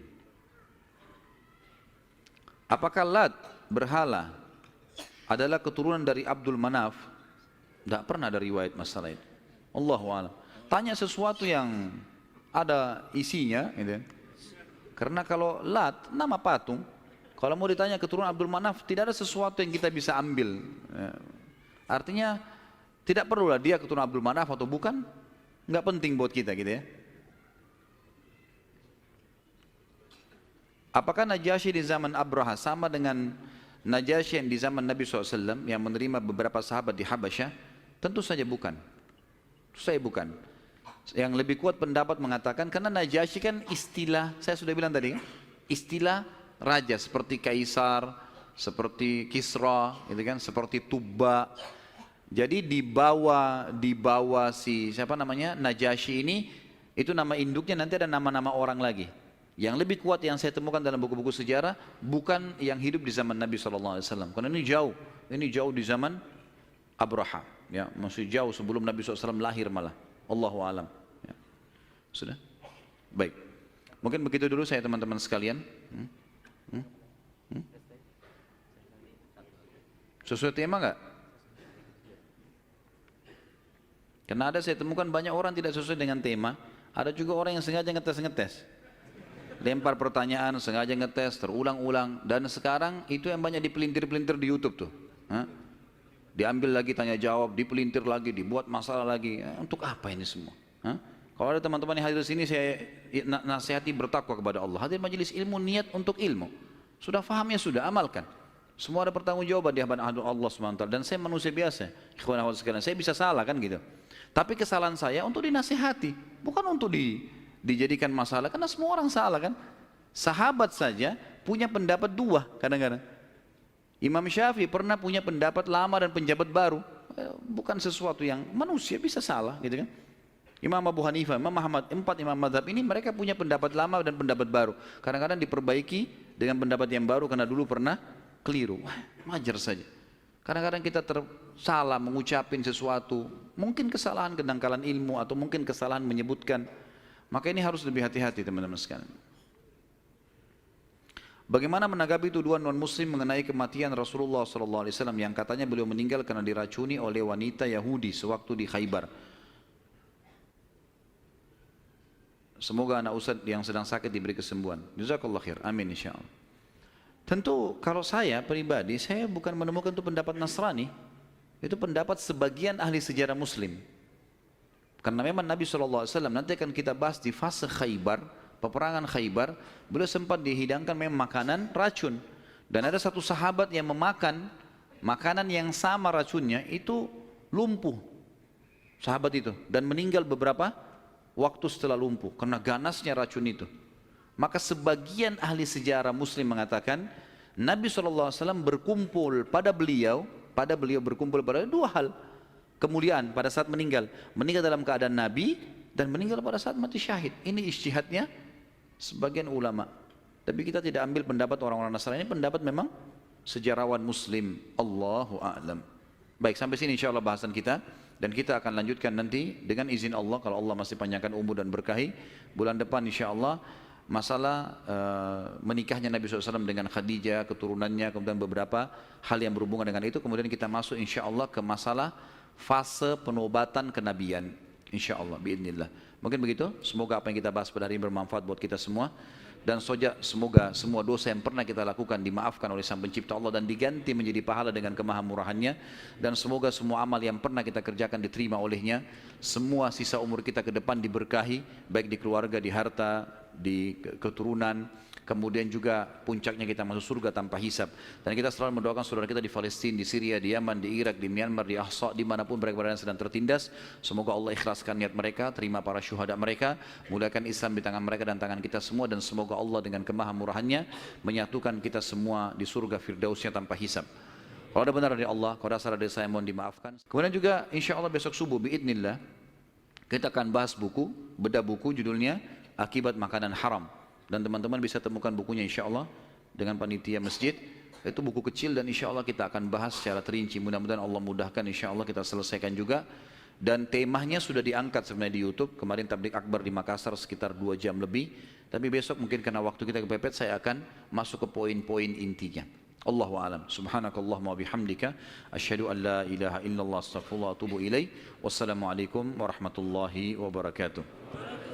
Apakah Lat, berhala, adalah keturunan dari Abdul Manaf? Tidak pernah ada riwayat masalah itu. Allahu a'lam. Tanya sesuatu yang ada isinya, gitu. Karena kalau Lat, nama patung, kalau mau ditanya keturunan Abdul Manaf, tidak ada sesuatu yang kita bisa ambil. Artinya, tidak perlulah dia keturunan Abdul Manaf atau bukan, nggak penting buat kita, gitu ya. Apakah Najasyi di zaman Abraha sama dengan Najasyi yang di zaman Nabi SAW yang menerima beberapa sahabat di Habasyah? Tentu saja bukan. Saya bukan. Yang lebih kuat pendapat mengatakan karena Najasyi kan istilah, saya sudah bilang tadi, istilah raja seperti Kaisar, seperti Kisra, gitu kan, seperti Tuba. Jadi dibawa si siapa namanya Najasyi ini, itu nama induknya, nanti ada nama-nama orang lagi. Yang lebih kuat yang saya temukan dalam buku-buku sejarah bukan yang hidup di zaman Nabi SAW. Karena ini jauh di zaman Abraha, ya, masih jauh sebelum Nabi SAW lahir malah. Allahu a'lam. Ya. Sudah? Baik. Mungkin begitu dulu saya teman-teman sekalian. Sesuai tema enggak? Karena ada saya temukan banyak orang tidak sesuai dengan tema. Ada juga orang yang sengaja ngetes. Lempar pertanyaan, sengaja ngetes, terulang-ulang. Dan sekarang itu yang banyak dipelintir-pelintir di YouTube tuh. Diambil lagi tanya jawab, dipelintir lagi, dibuat masalah lagi. Untuk apa ini semua? Kalau ada teman-teman yang hadir di sini, saya nasihati bertakwa kepada Allah. Hadir majelis ilmu, niat untuk ilmu. Sudah fahamnya, sudah amalkan. Semua ada pertanggungjawaban di hadapan Allah SWT. Dan saya manusia biasa. Saya bisa salah kan gitu. Tapi kesalahan saya untuk dinasihati, bukan untuk dijadikan masalah. Karena semua orang salah kan. Sahabat saja punya pendapat dua kadang-kadang. Imam Syafi'i pernah punya pendapat lama dan pendapat baru. Bukan sesuatu yang manusia bisa salah gitu kan. Imam Abu Hanifah, Imam Muhammad, 4 imam madhab ini mereka punya pendapat lama dan pendapat baru. Kadang-kadang diperbaiki dengan pendapat yang baru karena dulu pernah keliru. Wajar saja. Kadang-kadang kita salah mengucapin sesuatu. Mungkin kesalahan kedangkalan ilmu atau mungkin kesalahan menyebutkan. Maka ini harus lebih hati-hati teman-teman sekalian. Bagaimana menanggapi tuduhan non-muslim mengenai kematian Rasulullah SAW yang katanya beliau meninggal karena diracuni oleh wanita Yahudi sewaktu di Khaybar. Semoga anak Ustaz yang sedang sakit diberi kesembuhan. Jazakallah khair. Amin insyaAllah. Tentu kalau saya pribadi, saya bukan menemukan itu pendapat Nasrani. Itu pendapat sebagian ahli sejarah muslim. Karena memang Nabi SAW, nanti akan kita bahas di fase Khaybar, peperangan Khaybar, beliau sempat dihidangkan memang makanan racun. Dan ada satu sahabat yang memakan makanan yang sama racunnya, itu lumpuh. Sahabat itu. Dan meninggal beberapa waktu setelah lumpuh, karena ganasnya racun itu. Maka sebagian ahli sejarah muslim mengatakan, Nabi SAW berkumpul pada beliau berkumpul pada dua hal. Kemuliaan pada saat meninggal dalam keadaan Nabi dan meninggal pada saat mati syahid. Ini ijtihadnya sebagian ulama. Tapi kita tidak ambil pendapat orang-orang Nasrani, ini pendapat memang sejarawan muslim. Allahu a'lam. Baik, sampai sini insyaAllah bahasan kita. Dan kita akan lanjutkan nanti dengan izin Allah, kalau Allah masih panjangkan umur dan berkahi, bulan depan insyaAllah masalah menikahnya Nabi SAW dengan Khadijah, keturunannya, kemudian beberapa hal yang berhubungan dengan itu. Kemudian kita masuk insyaAllah ke masalah fase penobatan kenabian, insyaallah biidznillah. Mungkin begitu. Semoga apa yang kita bahas pada hari ini bermanfaat buat kita semua. Dan semoga semua dosa yang pernah kita lakukan dimaafkan oleh Sang Pencipta Allah dan diganti menjadi pahala dengan kemahamurahannya. Dan semoga semua amal yang pernah kita kerjakan diterima olehnya. Semua sisa umur kita ke depan diberkahi, baik di keluarga, di harta, di keturunan. Kemudian juga puncaknya kita masuk surga tanpa hisab. Dan kita selalu mendoakan saudara kita di Palestina, di Syria, di Yaman, di Irak, di Myanmar, di Ahsa, dimanapun mereka berada sedang tertindas. Semoga Allah ikhlaskan niat mereka, terima para syuhada mereka, muliakan Islam di tangan mereka dan tangan kita semua. Dan semoga Allah dengan kemahamurahannya menyatukan kita semua di surga firdausnya tanpa hisab. Kalau ada benar dari Allah, kalau ada salah dari saya mohon dimaafkan. Kemudian juga insya Allah besok subuh biidnillah kita akan bahas buku, bedah buku judulnya Akibat Makanan Haram. Dan teman-teman bisa temukan bukunya insya Allah dengan panitia masjid. Itu buku kecil dan insya Allah kita akan bahas secara terinci. Mudah-mudahan Allah mudahkan, insya Allah kita selesaikan juga. Dan temanya sudah diangkat sebenarnya di YouTube. Kemarin tablik akbar di Makassar sekitar 2 jam lebih. Tapi besok mungkin karena waktu kita kepepet, saya akan masuk ke poin-poin intinya. Allahu a'lam. Subhanakallahumma bihamdika asyhadu an la ilaha illallah astaghfirullah wa atubu ilaih. Wassalamualaikum warahmatullahi wabarakatuh.